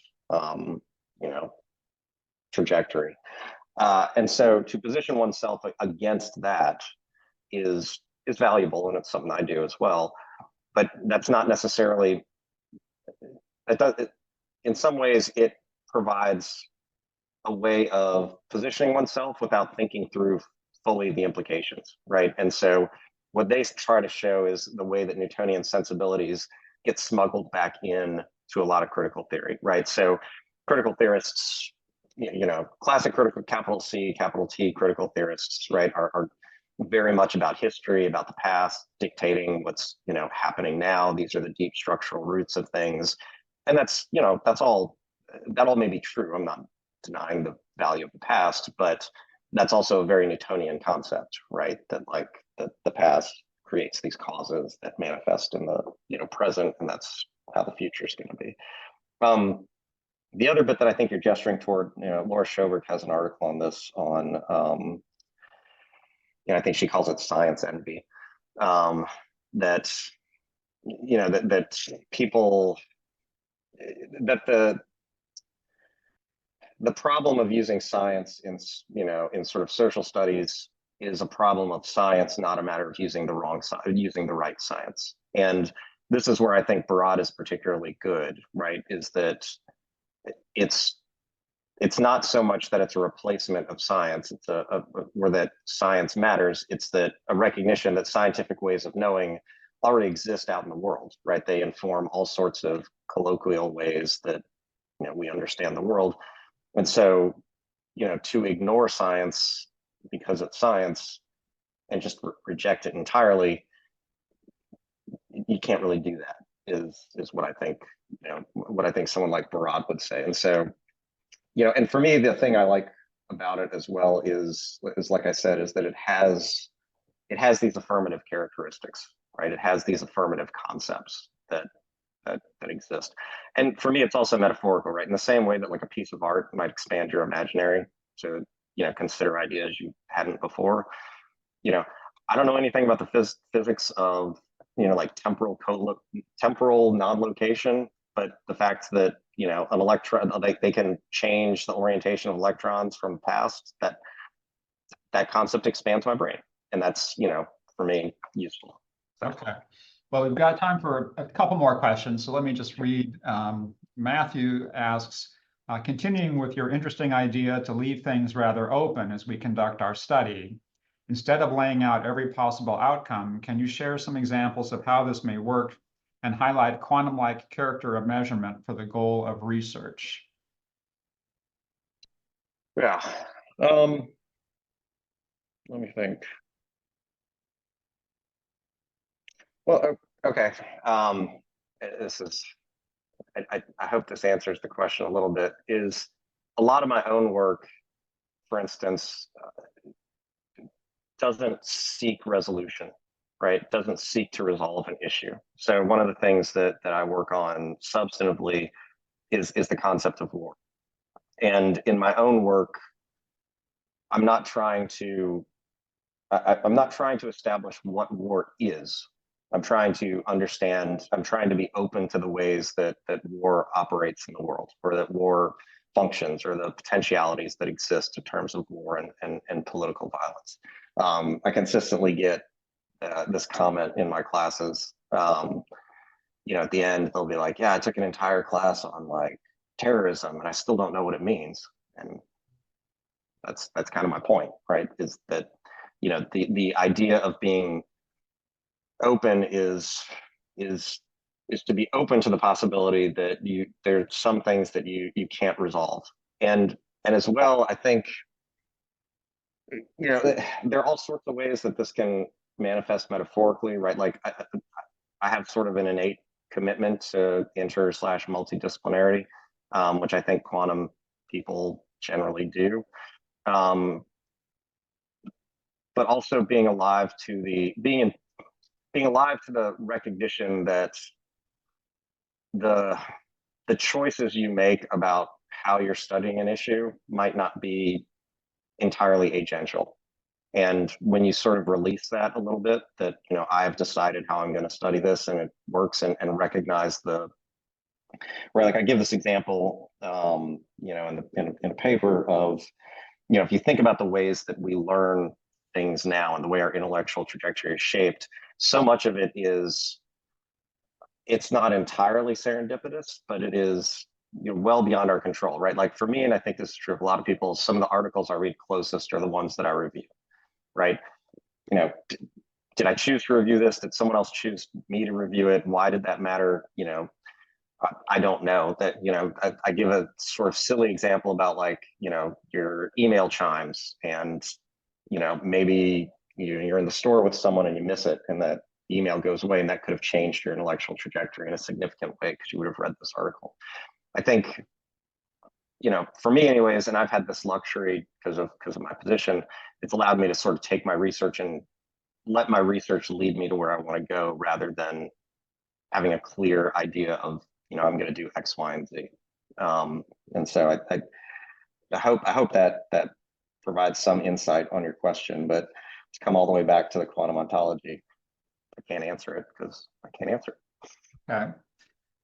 trajectory. And so to position oneself against that is valuable, and it's something I do as well. But that's not necessarily, in some ways, it provides a way of positioning oneself without thinking through fully the implications, right? And so what they try to show is the way that Newtonian sensibilities get smuggled back in to a lot of critical theory, right? So critical theorists, classic critical, capital C, capital T critical theorists, right, are very much about history, about the past, dictating what's happening now. These are the deep structural roots of things, and that's all. That all may be true. I'm not denying the value of the past, but that's also a very Newtonian concept, right? That like the past creates these causes that manifest in the present, and that's how the future is going to be. The other bit that I think you're gesturing toward, Laura Schoberg has an article on this on, I think she calls it science envy, that people, that the problem of using science in sort of social studies is a problem of science, not a matter of using the right science. And this is where I think Barad is particularly good, right? Is that it's not so much that it's a replacement of science, it's where that science matters. It's that a recognition that scientific ways of knowing already exist out in the world, right? They inform all sorts of colloquial ways that we understand the world. And so, to ignore science because it's science and just reject it entirely, you can't really do that, is what I think, what I think someone like Barad would say. And so, and for me, the thing I like about it as well is like I said, is that it has these affirmative characteristics, right? It has these affirmative concepts that exist. And for me, it's also metaphorical, right? In the same way that like a piece of art might expand your imaginary to, consider ideas you hadn't before. I don't know anything about the physics of, like temporal non-location, but the fact that, an electron, they can change the orientation of electrons from the past, that concept expands my brain. And that's, for me, useful. Okay. Well, we've got time for a couple more questions. So let me just read. Matthew asks, continuing with your interesting idea to leave things rather open as we conduct our study, Instead of laying out every possible outcome, can you share some examples of how this may work and highlight quantum-like character of measurement for the goal of research? Yeah. Let me think. Well, okay. This is, I hope this answers the question a little bit. Is a lot of my own work, for instance, doesn't seek resolution, right? Doesn't seek to resolve an issue. So one of the things that I work on substantively is the concept of war. And in my own work, I'm not trying to I'm not trying to establish what war is. I'm trying to understand, I'm trying to be open to the ways that war operates in the world, or that war functions, or the potentialities that exist in terms of war and political violence. I consistently get this comment in my classes. At the end, they'll be like, yeah, I took an entire class on like terrorism and I still don't know what it means. And that's kind of my point, right? Is that the idea of being open is to be open to the possibility that there's some things that you can't resolve, and as well, I think there are all sorts of ways that this can manifest metaphorically, right? Like I have sort of an innate commitment to inter/multidisciplinarity, which I think quantum people generally do. But also being alive to the recognition that the choices you make about how you're studying an issue might not be entirely agential. And when you sort of release that a little bit, that I've decided how I'm going to study this and it works, and recognize like I give this example, in a paper of, if you think about the ways that we learn things now and the way our intellectual trajectory is shaped, so much of it it's not entirely serendipitous, but it is well beyond our control, right? Like for me, and I think this is true of a lot of people, some of the articles I read closest are the ones that I review, right? Did I choose to review this? Did someone else choose me to review it? Why did that matter? I don't know. That I give a sort of silly example about like your email chimes, and maybe you're in the store with someone and you miss it, and that email goes away, and that could have changed your intellectual trajectory in a significant way because you would have read this article. I think for me anyways, and I've had this luxury because of my position, it's allowed me to sort of take my research and let my research lead me to where I want to go, rather than having a clear idea of I'm going to do X, Y, and Z. And so I hope that provides some insight on your question, but to come all the way back to the quantum ontology, I can't answer it because I can't answer it. Okay.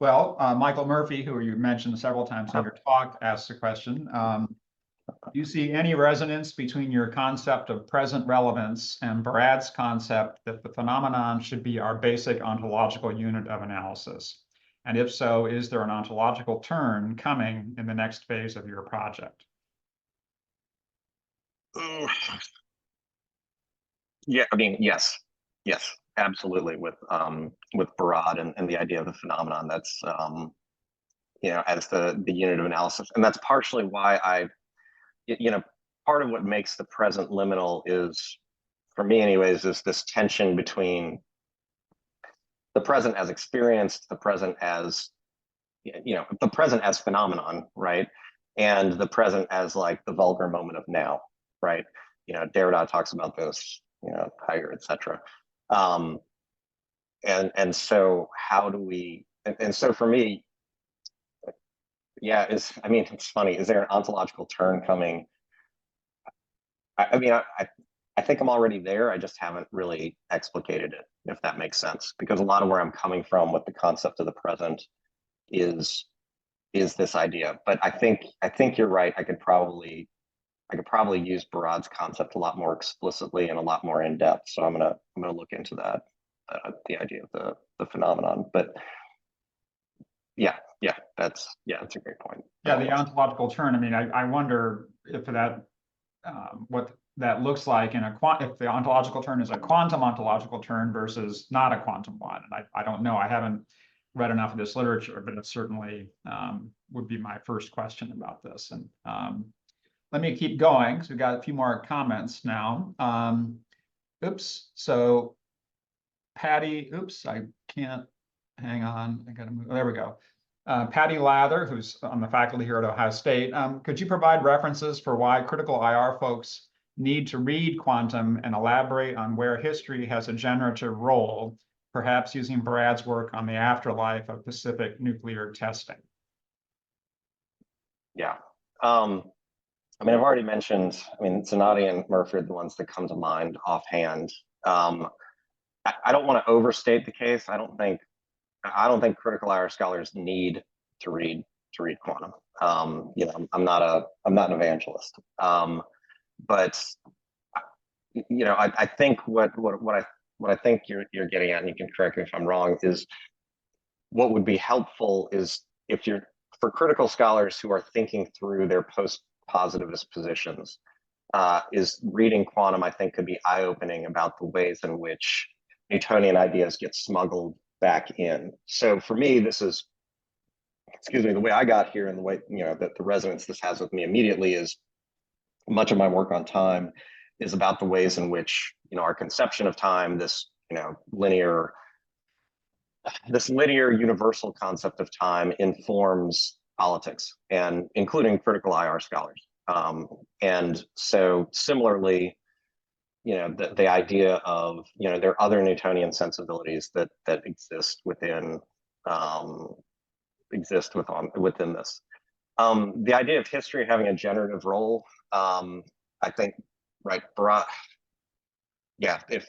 Well, Michael Murphy, who you mentioned several times in your talk, asked the question, do you see any resonance between your concept of present relevance and Brad's concept that the phenomenon should be our basic ontological unit of analysis? And if so, is there an ontological turn coming in the next phase of your project? Yeah, I mean, yes, absolutely. With Barad and the idea of the phenomenon, that's as the unit of analysis, and that's partially why part of what makes the present liminal is, for me anyways, is this tension between the present as experienced, the present as the present as phenomenon, right, and the present as like the vulgar moment of now, right? Derrida talks about this, Heidegger, etc. And so how do we? And so for me, yeah, it's funny. Is there an ontological turn coming? I think I'm already there. I just haven't really explicated it, if that makes sense, because a lot of where I'm coming from with the concept of the present is this idea. But I think you're right. I could probably use Barad's concept a lot more explicitly and a lot more in depth. So I'm gonna look into that, the idea of the phenomenon. But that's a great point. Yeah, the ontological turn. I mean, I wonder if that what that looks like in if the ontological turn is a quantum ontological turn versus not a quantum one. And I don't know, I haven't read enough of this literature, but it certainly would be my first question about this. And let me keep going, because we've got a few more comments now. Oops, so Patty, oops, I can't, hang on, I gotta move, there we go. Patty Lather, who's on the faculty here at Ohio State, could you provide references for why critical IR folks need to read quantum and elaborate on where history has a generative role, perhaps using Brad's work on the afterlife of Pacific nuclear testing? Yeah. I mean, I've already mentioned, I mean, Zanotti and Murphy are the ones that come to mind offhand. I don't want to overstate the case. I don't think critical IR scholars need to read quantum. You know, I'm not an evangelist. But you know, I think what I think you're getting at, and you can correct me if I'm wrong, is what would be helpful is if you're, for critical scholars who are thinking through their post-positivist positions, is reading quantum, I think, could be eye-opening about the ways in which Newtonian ideas get smuggled back in. So for me, this is, excuse me, the way I got here and the way, you know, that the resonance this has with me immediately is much of my work on time is about the ways in which, you know, our conception of time, this, you know, linear universal concept of time informs politics, and including critical IR scholars. And so similarly, you know, the idea of, you know, there are other Newtonian sensibilities that exist within within this. The idea of history having a generative role, I think, right, yeah, if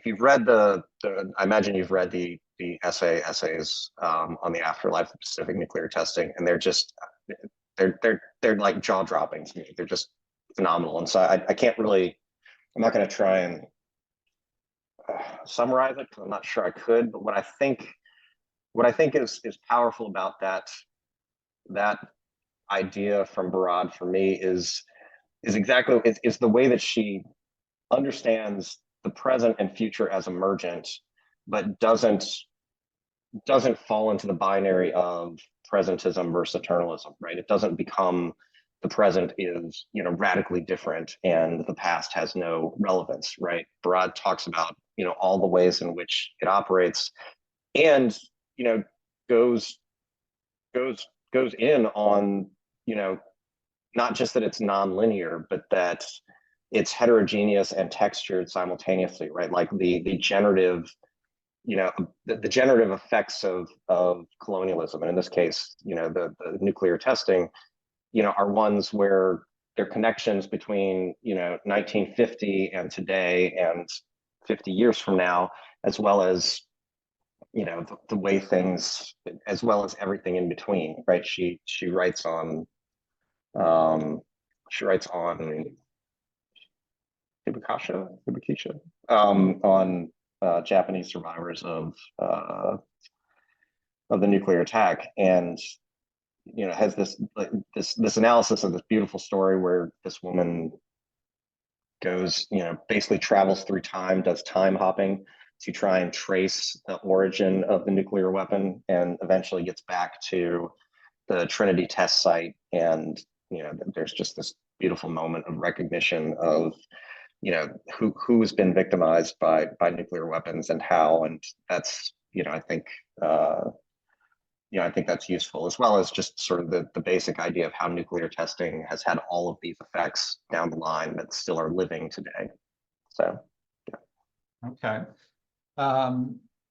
you've read I imagine you've read the essays on the afterlife of Pacific nuclear testing, and they're just they're like jaw dropping to me. They're just phenomenal, and so I can't really, I'm not going to try and summarize it because I'm not sure I could. But what I think is powerful about that idea from Barad for me is exactly is the way that she understands the present and future as emergent, but doesn't fall into the binary of presentism versus eternalism, right? It doesn't become the present is, you know, radically different and the past has no relevance, right? Barad talks about, you know, all the ways in which it operates, and, you know, goes in on, you know, not just that it's nonlinear, but that it's heterogeneous and textured simultaneously, right? Like the generative, you know, the generative effects of colonialism, and in this case, you know, the nuclear testing, you know, are ones where there are connections between, you know, 1950 and today and 50 years from now, as well as, you know, the way things, as well as everything in between, right? She writes on Hibikisha, on Japanese survivors of the nuclear attack, and, you know, has this analysis of this beautiful story where this woman goes, you know, basically travels through time, does time hopping to try and trace the origin of the nuclear weapon, and eventually gets back to the Trinity test site. And, you know, there's just this beautiful moment of recognition of, you know, who has been victimized by nuclear weapons and how. And that's, you know, I think that's useful, as well as just sort of the basic idea of how nuclear testing has had all of these effects down the line that still are living today. So, yeah. Okay.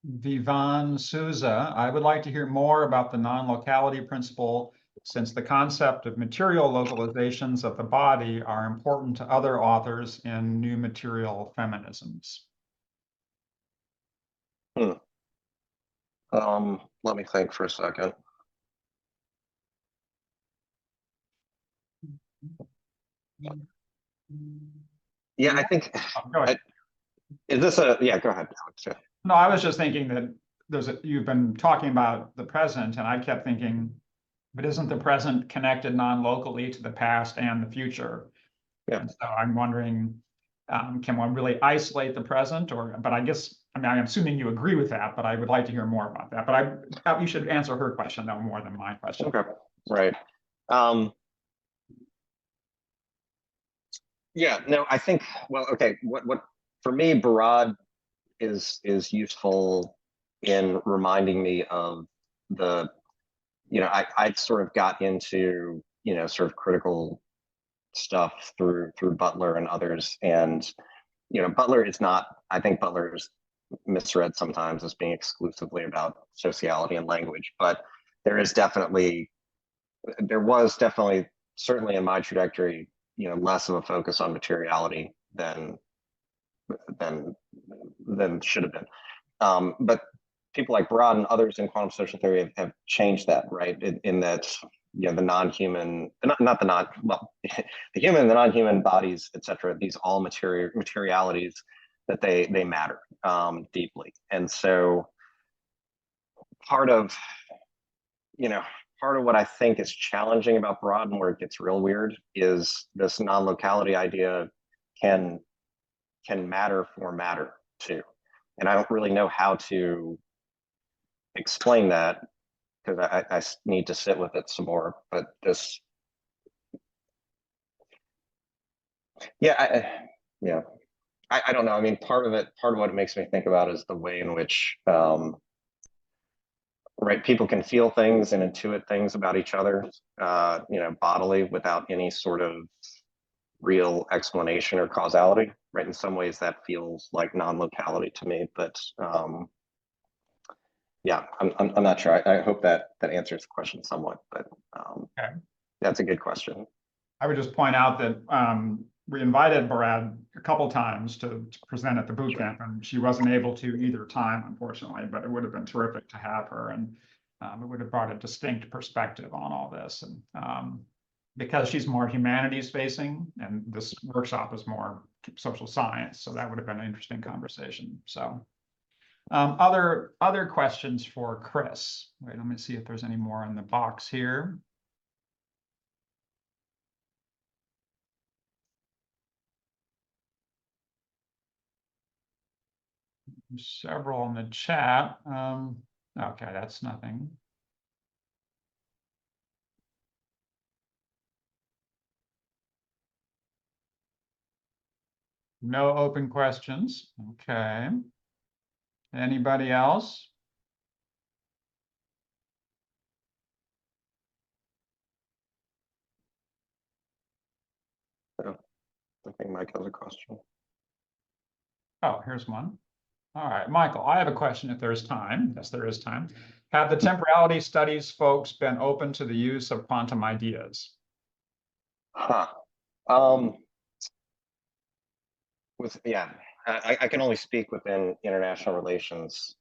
Vivan Souza, I would like to hear more about the non-locality principle, since the concept of material localizations of the body are important to other authors in new material feminisms. Let me think for a second. Yeah, I think. Go ahead. Is this yeah, go ahead, Alex. Yeah. No, I was just thinking that you've been talking about the present, and I kept thinking, but isn't the present connected non-locally to the past and the future? Yeah. And so I'm wondering, can one really isolate the present? But I guess, I mean, I'm assuming you agree with that, but I would like to hear more about that. But you should answer her question though more than my question. Okay. Right. Yeah. No, I think. Well, okay. What for me, Barad is useful in reminding me of the. I sort of got into sort of critical stuff through Butler and others, and Butler is not. I think Butler is misread sometimes as being exclusively about sociality and language, but there was definitely certainly in my trajectory, less of a focus on materiality than should have been. But people like Barad and others in quantum social theory have changed that, right? In that the non-human, not the non, well, the human, the non-human bodies, etc. These all materialities that they matter deeply, and so part of part of what I think is challenging about Barad and where it gets real weird is this non-locality idea can matter for matter too, and I don't really know how to explain that because I need to sit with it some more. But this, yeah, I don't know. I mean, part of what it makes me think about is the way in which, right, people can feel things and intuit things about each other, bodily without any sort of real explanation or causality. Right, in some ways that feels like non-locality to me, but yeah, I'm not sure. I hope that answers the question somewhat, but Okay. that's a good question. I would just point out that we invited Barad a couple times to present at the boot camp, and she wasn't able to either time, unfortunately, but it would have been terrific to have her, and it would have brought a distinct perspective on all this. And because she's more humanities facing, and this workshop is more social science, so that would have been an interesting conversation. So other questions for Chris? Wait, let me see if there's any more in the box here. Several in the chat. Okay, that's nothing. No open questions. Okay. Anybody else? So I think Mike has a question. Oh, here's one. All right, Michael, I have a question if there's time. Yes, there is time. Have the temporality studies folks been open to the use of quantum ideas? Huh. Yeah, I can only speak within international relations.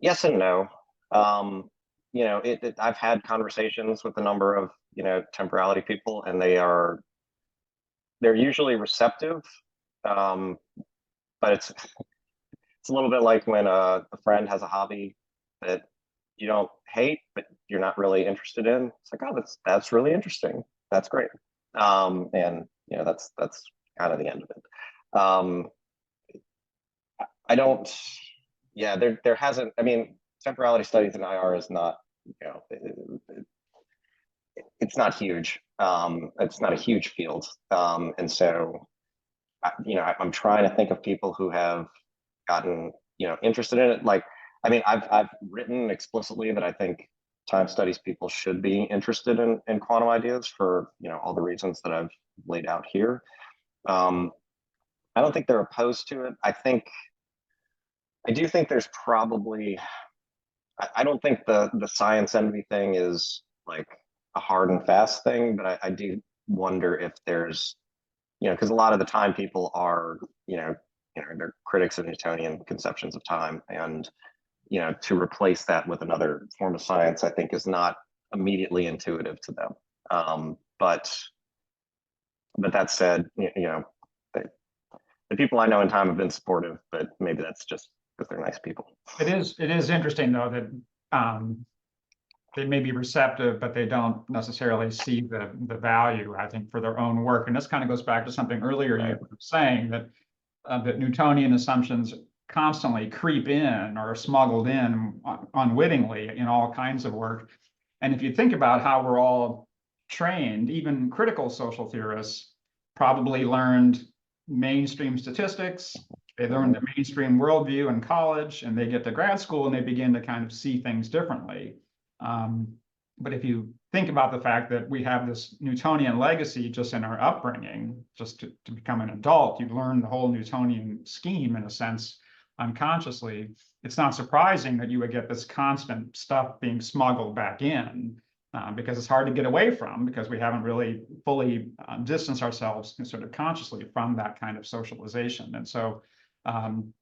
Yes and no. I've had conversations with a number of temporality people, and they're usually receptive. But it's a little bit like when a friend has a hobby that you don't hate, but you're not really interested in. It's like, oh, that's really interesting. That's great. And that's kind of the end of it. I don't. Yeah, there hasn't. I mean, temporality studies in IR is not. It's not huge. It's not a huge field, and so I'm trying to think of people who have gotten interested in it. Like, I mean, I've written explicitly that I think time studies people should be interested in quantum ideas for all the reasons that I've laid out here. I don't think they're opposed to it. I do think there's probably. I don't think the science envy thing is like a hard and fast thing, but I do wonder if there's because a lot of the time people are they're critics of Newtonian conceptions of time, and to replace that with another form of science, I think is not immediately intuitive to them. But that said, the people I know in time have been supportive, but maybe that's just because they're nice people. It is interesting though that they may be receptive, but they don't necessarily see the value, I think, for their own work. And this kind of goes back to something earlier you were saying, that Newtonian assumptions constantly creep in or are smuggled in unwittingly in all kinds of work. And if you think about how we're all trained, even critical social theorists probably learned mainstream statistics. They learned the mainstream worldview in college, and they get to grad school and they begin to kind of see things differently. But if you think about the fact that we have this Newtonian legacy just in our upbringing, just to become an adult, you learn the whole Newtonian scheme in a sense unconsciously. It's not surprising that you would get this constant stuff being smuggled back in, because it's hard to get away from, because we haven't really fully distanced ourselves sort of consciously from that kind of socialization. And so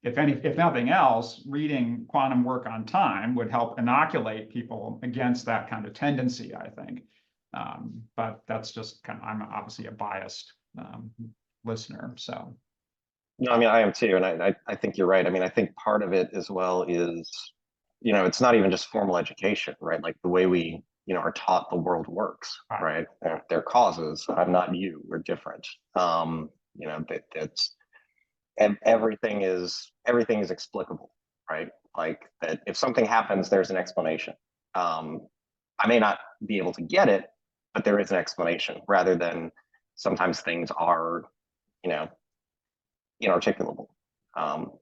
if nothing else, reading quantum work on time would help inoculate people against that kind of tendency, I think. But that's just kind of, I'm obviously a biased listener, so. No, I mean, I am too. And I think you're right. I mean, I think part of it as well is, it's not even just formal education, right? Like the way we, are taught the world works, right? They're causes. I'm not you. We're different. And everything is explicable, right? Like that if something happens, there's an explanation. I may not be able to get it, but there is an explanation, rather than sometimes things are, inarticulable,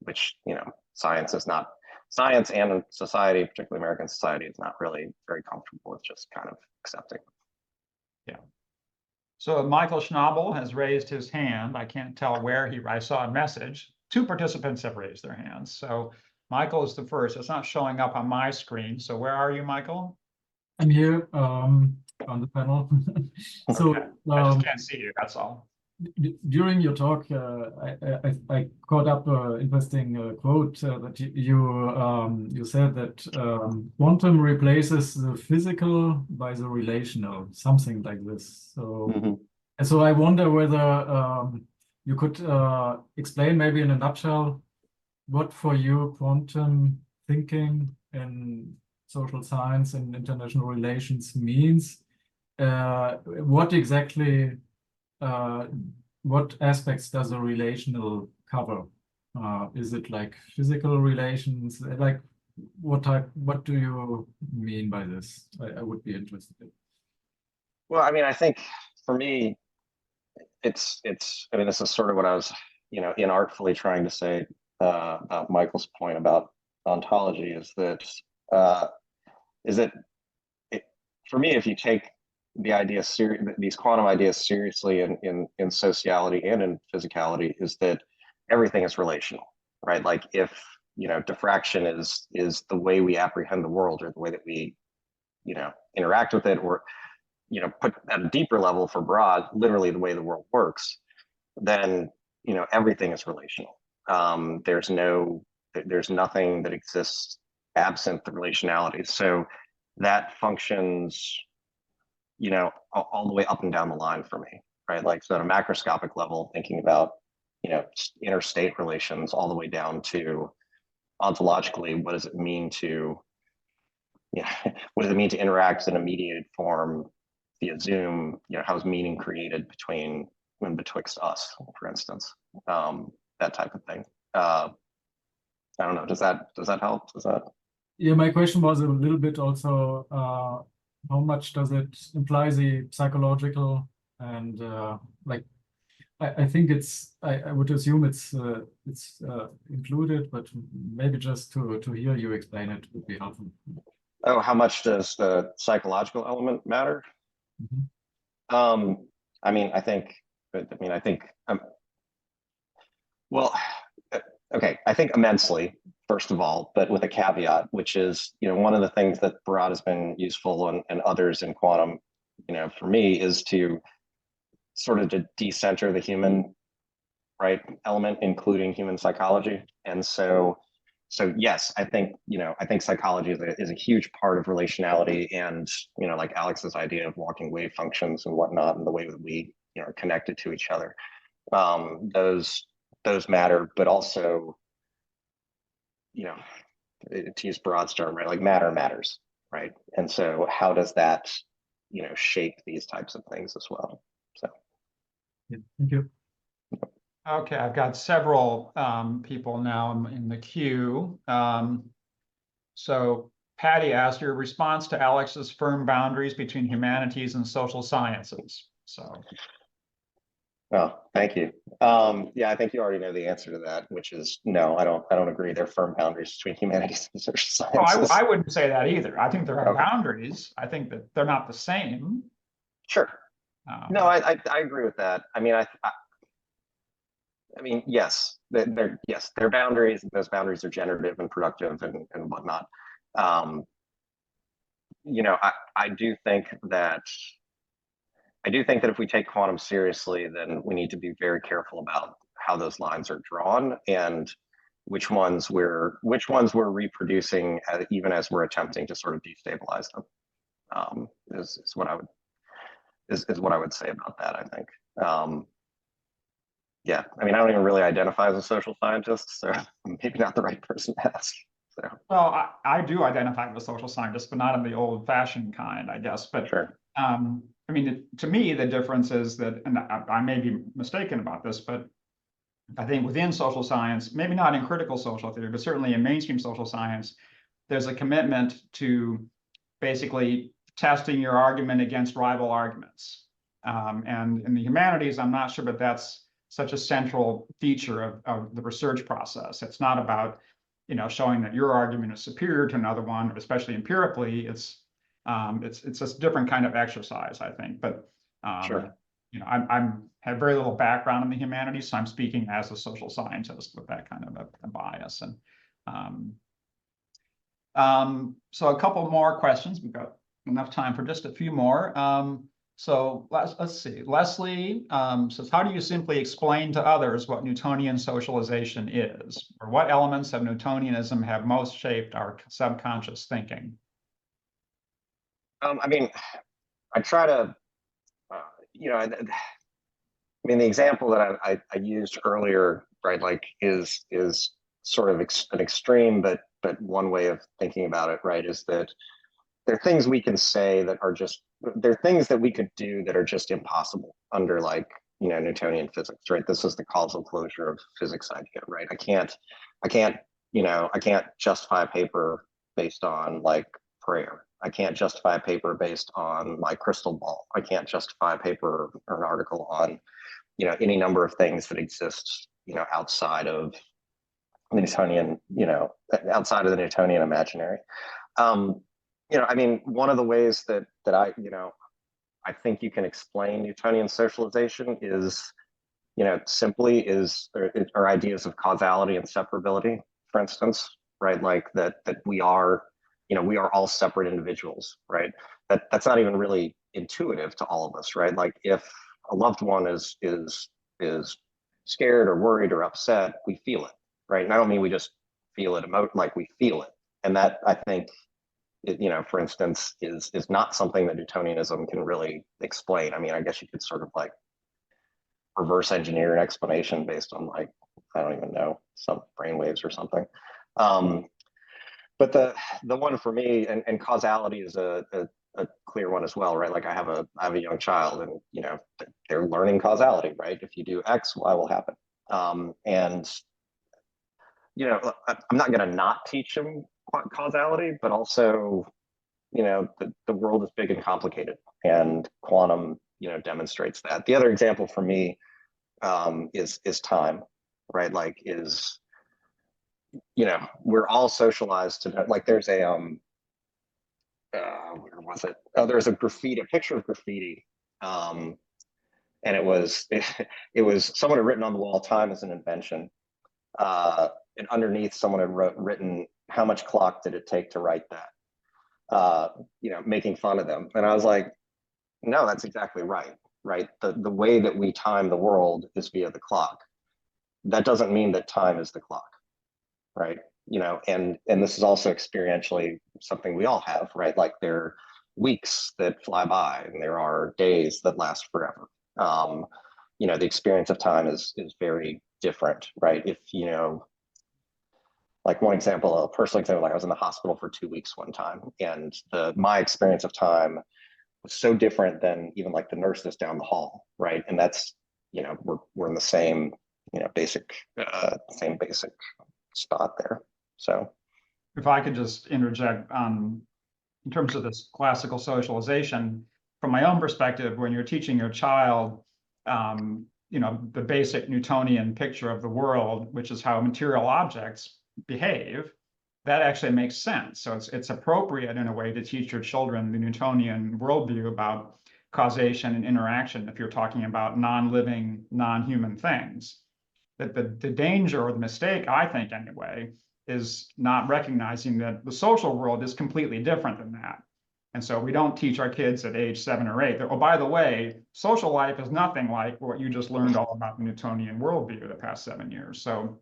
which, science is not. Science and society, particularly American society, is not really very comfortable with just kind of accepting. Yeah. So Michael Schnabel has raised his hand. I can't tell where I saw a message. 2 participants have raised their hands. So Michael is the first. It's not showing up on my screen. So where are you, Michael? I'm here on the panel. So okay. I just can't see you, that's all. During your talk, I caught up an interesting quote that you said that quantum replaces the physical by the relational, something like this. So, and so I wonder whether you could explain maybe in a nutshell what for you quantum thinking in social science and international relations means. What exactly what aspects does a relational cover? Is it like physical relations? Like what do you mean by this? I would be interested in. Well, I mean, I think for me, I mean, this is sort of what I was, inartfully trying to say about Michael's point about ontology is that for me, if you take the idea these quantum ideas seriously in sociality and in physicality, is that everything is relational, right? Like if diffraction is the way we apprehend the world, or the way that we interact with it, or put at a deeper level for Broad, literally the way the world works, then everything is relational. There's nothing that exists absent the relationality. So that functions all the way up and down the line for me, right? Like, so at a macroscopic level, thinking about, interstate relations all the way down to ontologically, what does it mean to, what does it mean to interact in a mediated form via Zoom? How is meaning created betwixt us, for instance? That type of thing. I don't know. Does that help? Yeah, my question was a little bit also, how much does it imply the psychological and like I think I would assume it's included, but maybe just to hear you explain it would be helpful. Oh, how much does the psychological element matter? I mean, I think well, okay, I think immensely, first of all, but with a caveat, which is, one of the things that Barad has been useful and others in quantum, for me, is to sort of to decenter the human, right, element, including human psychology. And so yes, I think psychology is a huge part of relationality, and like Alex's idea of walking wave functions and whatnot, and the way that we are connected to each other. Those matter, but also, to use Barad's term, right, like matter matters, right? And so how does that, shape these types of things as well? So. Yeah, thank you. Okay, I've got several people now in the queue. So Patty asked your response to Alex's firm boundaries between humanities and social sciences. So. Oh, thank you. Yeah, I think you already know the answer to that, which is no, I don't agree. There are firm boundaries between humanities and social sciences. Oh, I wouldn't say that either. I think there are Okay. boundaries. I think that they're not the same. Sure. No, I agree with that. I mean, yes, they're boundaries. Those boundaries are generative and productive and whatnot. I do think that if we take quantum seriously, then we need to be very careful about how those lines are drawn and which ones we're reproducing even as we're attempting to sort of destabilize them. Is what I would say about that. I think. Yeah, I mean, I don't even really identify as a social scientist, so I'm maybe not the right person to ask. So. Well, I do identify as a social scientist, but not in the old-fashioned kind, I guess. But sure. I mean, to me, the difference is that, and I may be mistaken about this, but I think within social science, maybe not in critical social theory, but certainly in mainstream social science, there's a commitment to basically testing your argument against rival arguments. And in the humanities, I'm not sure, but that's such a central feature of the research process. It's not about, showing that your argument is superior to another one, especially empirically. It's a different kind of exercise, I think. But sure. I have very little background in the humanities, so I'm speaking as a social scientist with that kind of a bias. And so a couple more questions. We've got enough time for just a few more. So let's see. Leslie says, how do you simply explain to others what Newtonian socialization is? Or what elements of Newtonianism have most shaped our subconscious thinking? I mean, I try to, the example that I used earlier, right, like is sort of an extreme, but one way of thinking about it, right, is that there are things we can say that are just, there are things that we could do that are just impossible under Newtonian physics, right? This is the causal closure of physics idea, right? I can't justify a paper based on like prayer. I can't justify a paper based on my crystal ball. I can't justify a paper or an article on, any number of things that exist, outside of the Newtonian, outside of the Newtonian imaginary. One of the ways that I think you can explain Newtonian socialization is, simply are ideas of causality and separability, for instance, right? Like that we are all separate individuals, right? That's not even really intuitive to all of us, right? Like if a loved one is scared or worried or upset, we feel it, right? And I don't mean we just feel it like we feel it. And that, I think, for instance, is not something that Newtonianism can really explain. I mean, I guess you could sort of like reverse engineer an explanation based on like, I don't even know, some brainwaves or something. But the one for me, and causality is a clear one as well, right? Like I have a young child, and they're learning causality, right? If you do X, Y will happen. And I'm not going to not teach them causality, but also, the world is big and complicated, and quantum, demonstrates that. The other example for me is time, right? Like we're all socialized to, like there's a where was it? Oh, there's a picture of graffiti, and it was someone had written on the wall, "Time is an invention," and underneath someone had written, "How much clock did it take to write that?" Making fun of them, and I was like, no, that's exactly right. Right, the way that we time the world is via the clock. That doesn't mean that time is the clock, right? And this is also experientially something we all have, right? Like there are weeks that fly by, and there are days that last forever. The experience of time is very different, right? If like one example, a personal example, like I was in the hospital for 2 weeks one time, and my experience of time was so different than even like the nurse that's down the hall, right? And that's, we're in the same, same basic spot there. So if I could just interject in terms of this classical socialization, from my own perspective, when you're teaching your child, the basic Newtonian picture of the world, which is how material objects behave, that actually makes sense. So it's appropriate in a way to teach your children the Newtonian worldview about causation and interaction if you're talking about non-living, non-human things. That the danger or the mistake, I think anyway, is not recognizing that the social world is completely different than that. And so we don't teach our kids at age 7 or 8 that, oh, by the way, social life is nothing like what you just learned all about the Newtonian worldview the past 7 years. So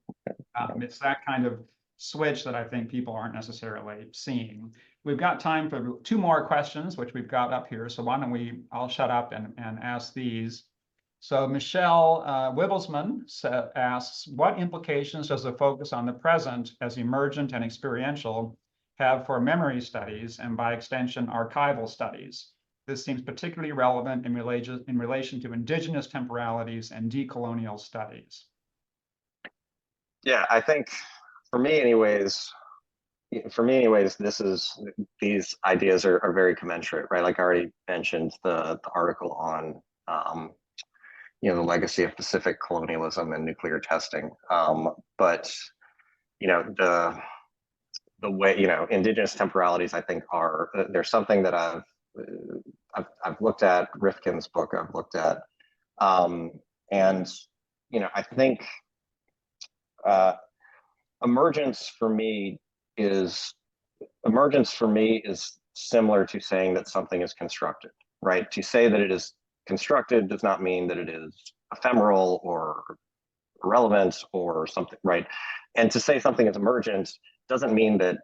it's that kind of switch that I think people aren't necessarily seeing. We've got time for 2 more questions, which we've got up here. So why don't I'll shut up and ask these. So Michelle Wibblesman asks, what implications does the focus on the present as emergent and experiential have for memory studies and by extension archival studies? This seems particularly relevant in relation to indigenous temporalities and decolonial studies. Yeah, I think for me anyways, these ideas are very commensurate, right? Like I already mentioned the article on the legacy of Pacific colonialism and nuclear testing. But the way indigenous temporalities, I think, there's something that I've looked at. Rifkin's book I've looked at, and I think emergence for me is similar to saying that something is constructed, right? To say that it is constructed does not mean that it is ephemeral or irrelevant or something, right? And to say something is emergent doesn't mean that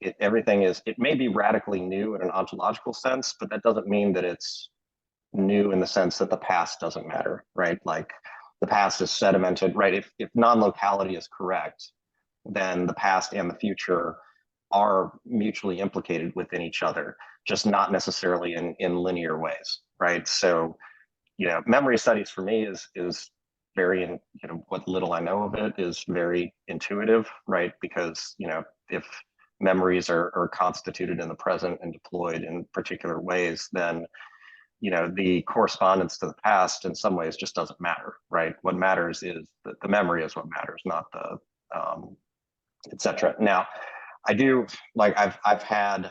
it may be radically new in an ontological sense, but that doesn't mean that it's new in the sense that the past doesn't matter, right? Like the past is sedimented, right? If non-locality is correct, then the past and the future are mutually implicated within each other, just not necessarily in linear ways, right? So, memory studies for me is very, what little I know of it is very intuitive, right? Because, if memories are constituted in the present and deployed in particular ways, then, the correspondence to the past in some ways just doesn't matter, right? What matters is that the memory is what matters, not the, etc. Now, I do, like, I've had,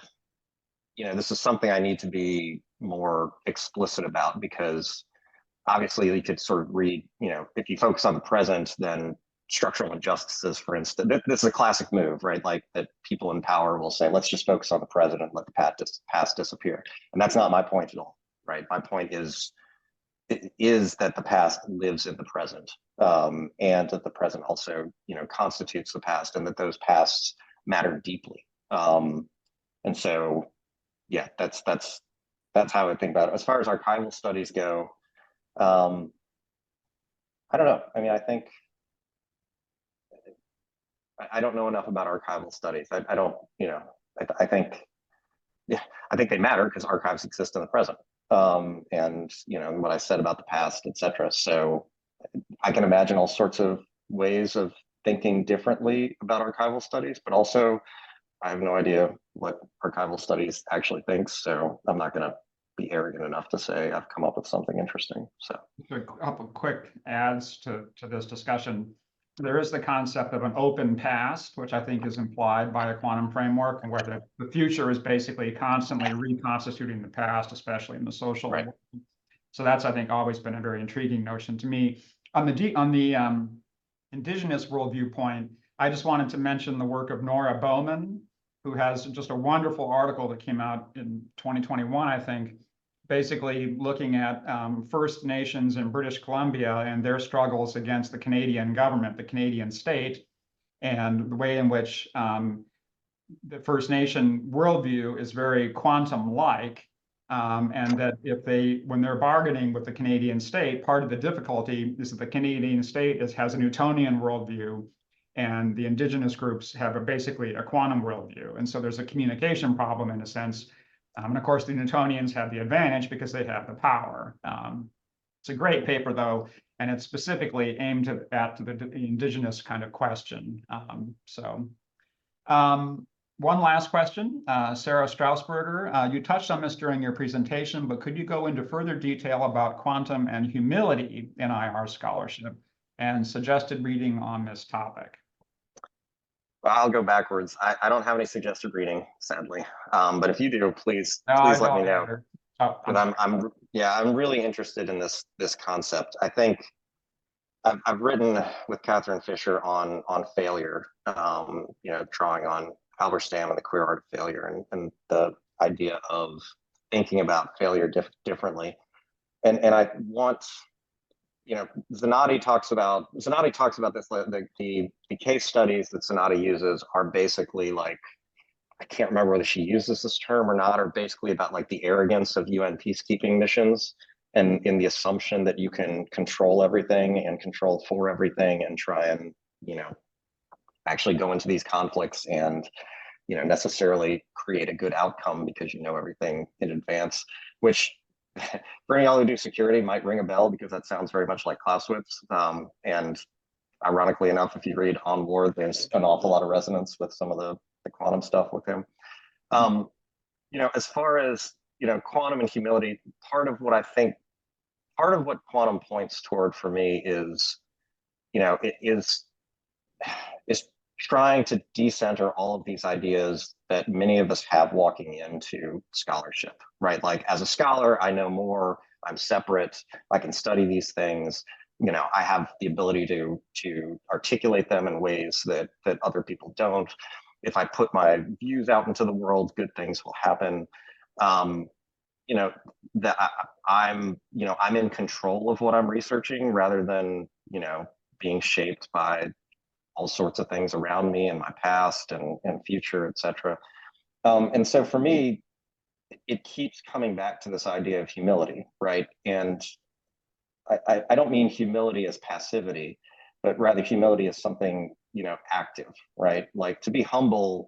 this is something I need to be more explicit about, because obviously you could sort of read, if you focus on the present, then structural injustices, for instance, this is a classic move, right? Like that people in power will say, let's just focus on the present and let the past disappear. And that's not my point at all, right? My point is that the past lives in the present, and that the present also, constitutes the past, and that those pasts matter deeply. And so, yeah, that's how I think about it. As far as archival studies go, I don't know. I mean, I think I don't know enough about archival studies. I don't, I think, yeah, I think they matter because archives exist in the present. And what I said about the past, etc. So I can imagine all sorts of ways of thinking differently about archival studies, but also I have no idea what archival studies actually thinks. So I'm not going to be arrogant enough to say I've come up with something interesting. So a couple quick adds to this discussion. There is the concept of an open past, which I think is implied by a quantum framework, and where the future is basically constantly reconstituting the past, especially in the social world. So that's, I think, always been a very intriguing notion to me. On the indigenous worldview point, I just wanted to mention the work of Nora Bowman, who has just a wonderful article that came out in 2021, I think, basically looking at First Nations in British Columbia and their struggles against the Canadian government, the Canadian state, and the way in which the First Nation worldview is very quantum-like, and that when they're bargaining with the Canadian state, part of the difficulty is that the Canadian state has a Newtonian worldview, and the indigenous groups have basically a quantum worldview. And so there's a communication problem in a sense. And of course, the Newtonians have the advantage because they have the power. It's a great paper, though, and it's specifically aimed at the indigenous kind of question. One last question, Sarah Strausberger. You touched on this during your presentation, but could you go into further detail about quantum and humility in IR scholarship and suggested reading on this topic? Well, I'll go backwards. I don't have any suggested reading, sadly. But if you do, please let me know. Because I'm really interested in this concept. I think I've written with Catherine Fisher on failure, drawing on Halberstam and the queer art of failure, and the idea of thinking about failure differently. And I want, Zanotti talks about this. The case studies that Zanotti uses are basically like, I can't remember whether she uses this term or not, are basically about like the arrogance of UN peacekeeping missions, and in the assumption that you can control everything and control for everything and try and, actually go into these conflicts and, necessarily create a good outcome because you know everything in advance, which for any of y'all who do security might ring a bell because that sounds very much like Clausewitz. And ironically enough, if you read On War, there's an awful lot of resonance with some of the quantum stuff with him. As far as, quantum and humility, part of what quantum points toward for me is, is trying to decenter all of these ideas that many of us have walking into scholarship, right? Like, as a scholar, I know more, I'm separate, I can study these things, I have the ability to articulate them in ways that other people don't. If I put my views out into the world, good things will happen. That I'm in control of what I'm researching rather than, being shaped by all sorts of things around me in my past and future, etc. And so for me, it keeps coming back to this idea of humility, right? And I don't mean humility as passivity, but rather humility as something, active, right? Like, to be humble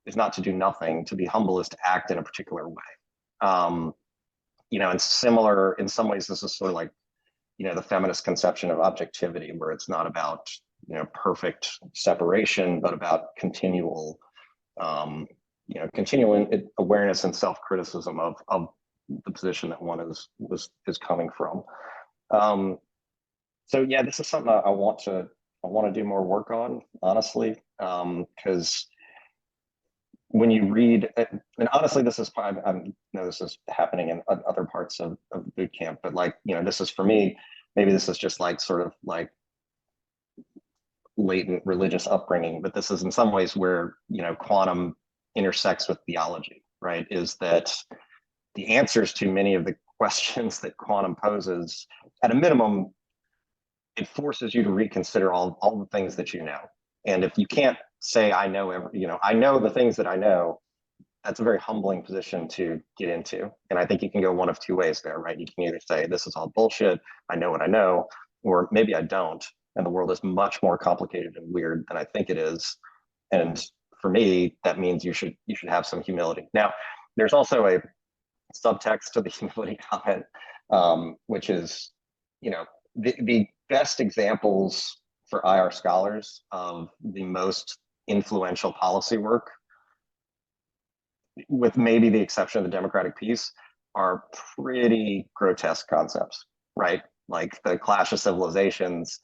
is not to do nothing. To be humble is to act in a particular way. And similar, in some ways, this is sort of like, the feminist conception of objectivity, where it's not about, perfect separation, but about continual awareness and self-criticism of the position that one is coming from. So yeah, this is something I want to do more work on, honestly, because when you read, and honestly, this is probably, I know this is happening in other parts of boot camp, but like, this is for me, maybe this is just like sort of like latent religious upbringing, but this is in some ways where, quantum intersects with theology, right? Is that the answers to many of the questions that quantum poses, at a minimum, it forces you to reconsider all the things that you know. And if you can't say, I know I know the things that I know, that's a very humbling position to get into. And I think you can go one of two ways there, right? You can either say, this is all bullshit, I know what I know, or maybe I don't, and the world is much more complicated and weird than I think it is. And for me, that means you should have some humility. Now, there's also a subtext to the humility comment, which is, the best examples for IR scholars of the most influential policy work, with maybe the exception of the democratic peace, are pretty grotesque concepts, right? Like, the Clash of Civilizations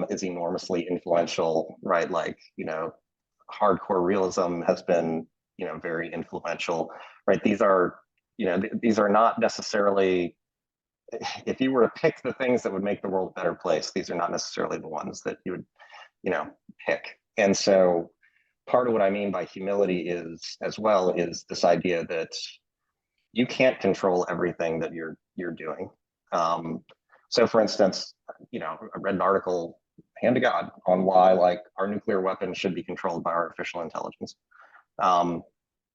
is enormously influential, right? Like, hardcore realism has been, very influential, right? These are not necessarily, if you were to pick the things that would make the world a better place, these are not necessarily the ones that you would, pick. And so part of what I mean by humility is this idea that you can't control everything that you're doing. So for instance, I read an article, hand to God, on why, like, our nuclear weapons should be controlled by artificial intelligence.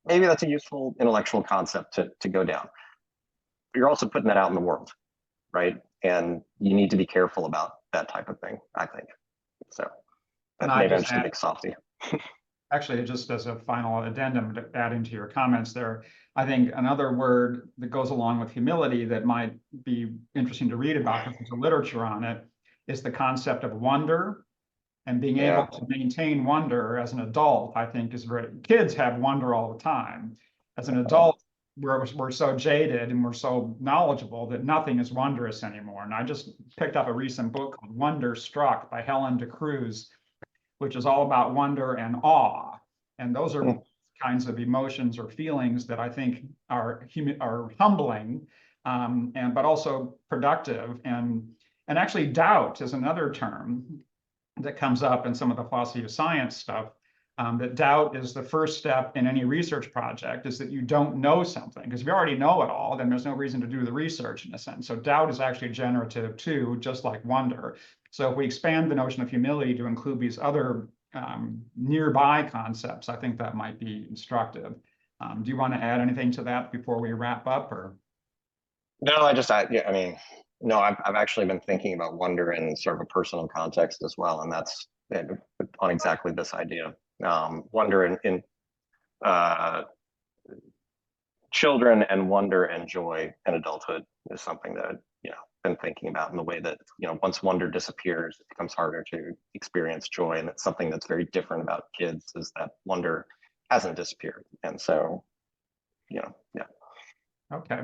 Maybe that's a useful intellectual concept to go down. But you're also putting that out in the world, right? And you need to be careful about that type of thing, I think. So And I maybe I'm just just a big softie. actually, just as a final addendum to adding to your comments there, I think another word that goes along with humility that might be interesting to read about, because there's a literature on it, is the concept of wonder. And being able Yeah. to maintain wonder as an adult, I think, is very, kids have wonder all the time. As an adult, we're so jaded and we're so knowledgeable that nothing is wondrous anymore. And I just picked up a recent book called Wonderstruck by Helen de Cruz, which is all about wonder and awe. And those are kinds of emotions or feelings that I think are humbling, but also productive. And actually, doubt is another term that comes up in some of the philosophy of science stuff. That doubt is the first step in any research project, is that you don't know something. Because if you already know it all, then there's no reason to do the research in a sense. So doubt is actually generative too, just like wonder. So if we expand the notion of humility to include these other nearby concepts, I think that might be instructive. Do you want to add anything to that before we wrap up, or? No, yeah, I mean, no, I've actually been thinking about wonder in sort of a personal context as well, and that's on exactly this idea. Wonder in children, and wonder and joy in adulthood is something that, you know, been thinking about, in the way that, you know, once wonder disappears, it becomes harder to experience joy. And it's something that's very different about kids, is that wonder hasn't disappeared. And so, you know, yeah. Okay.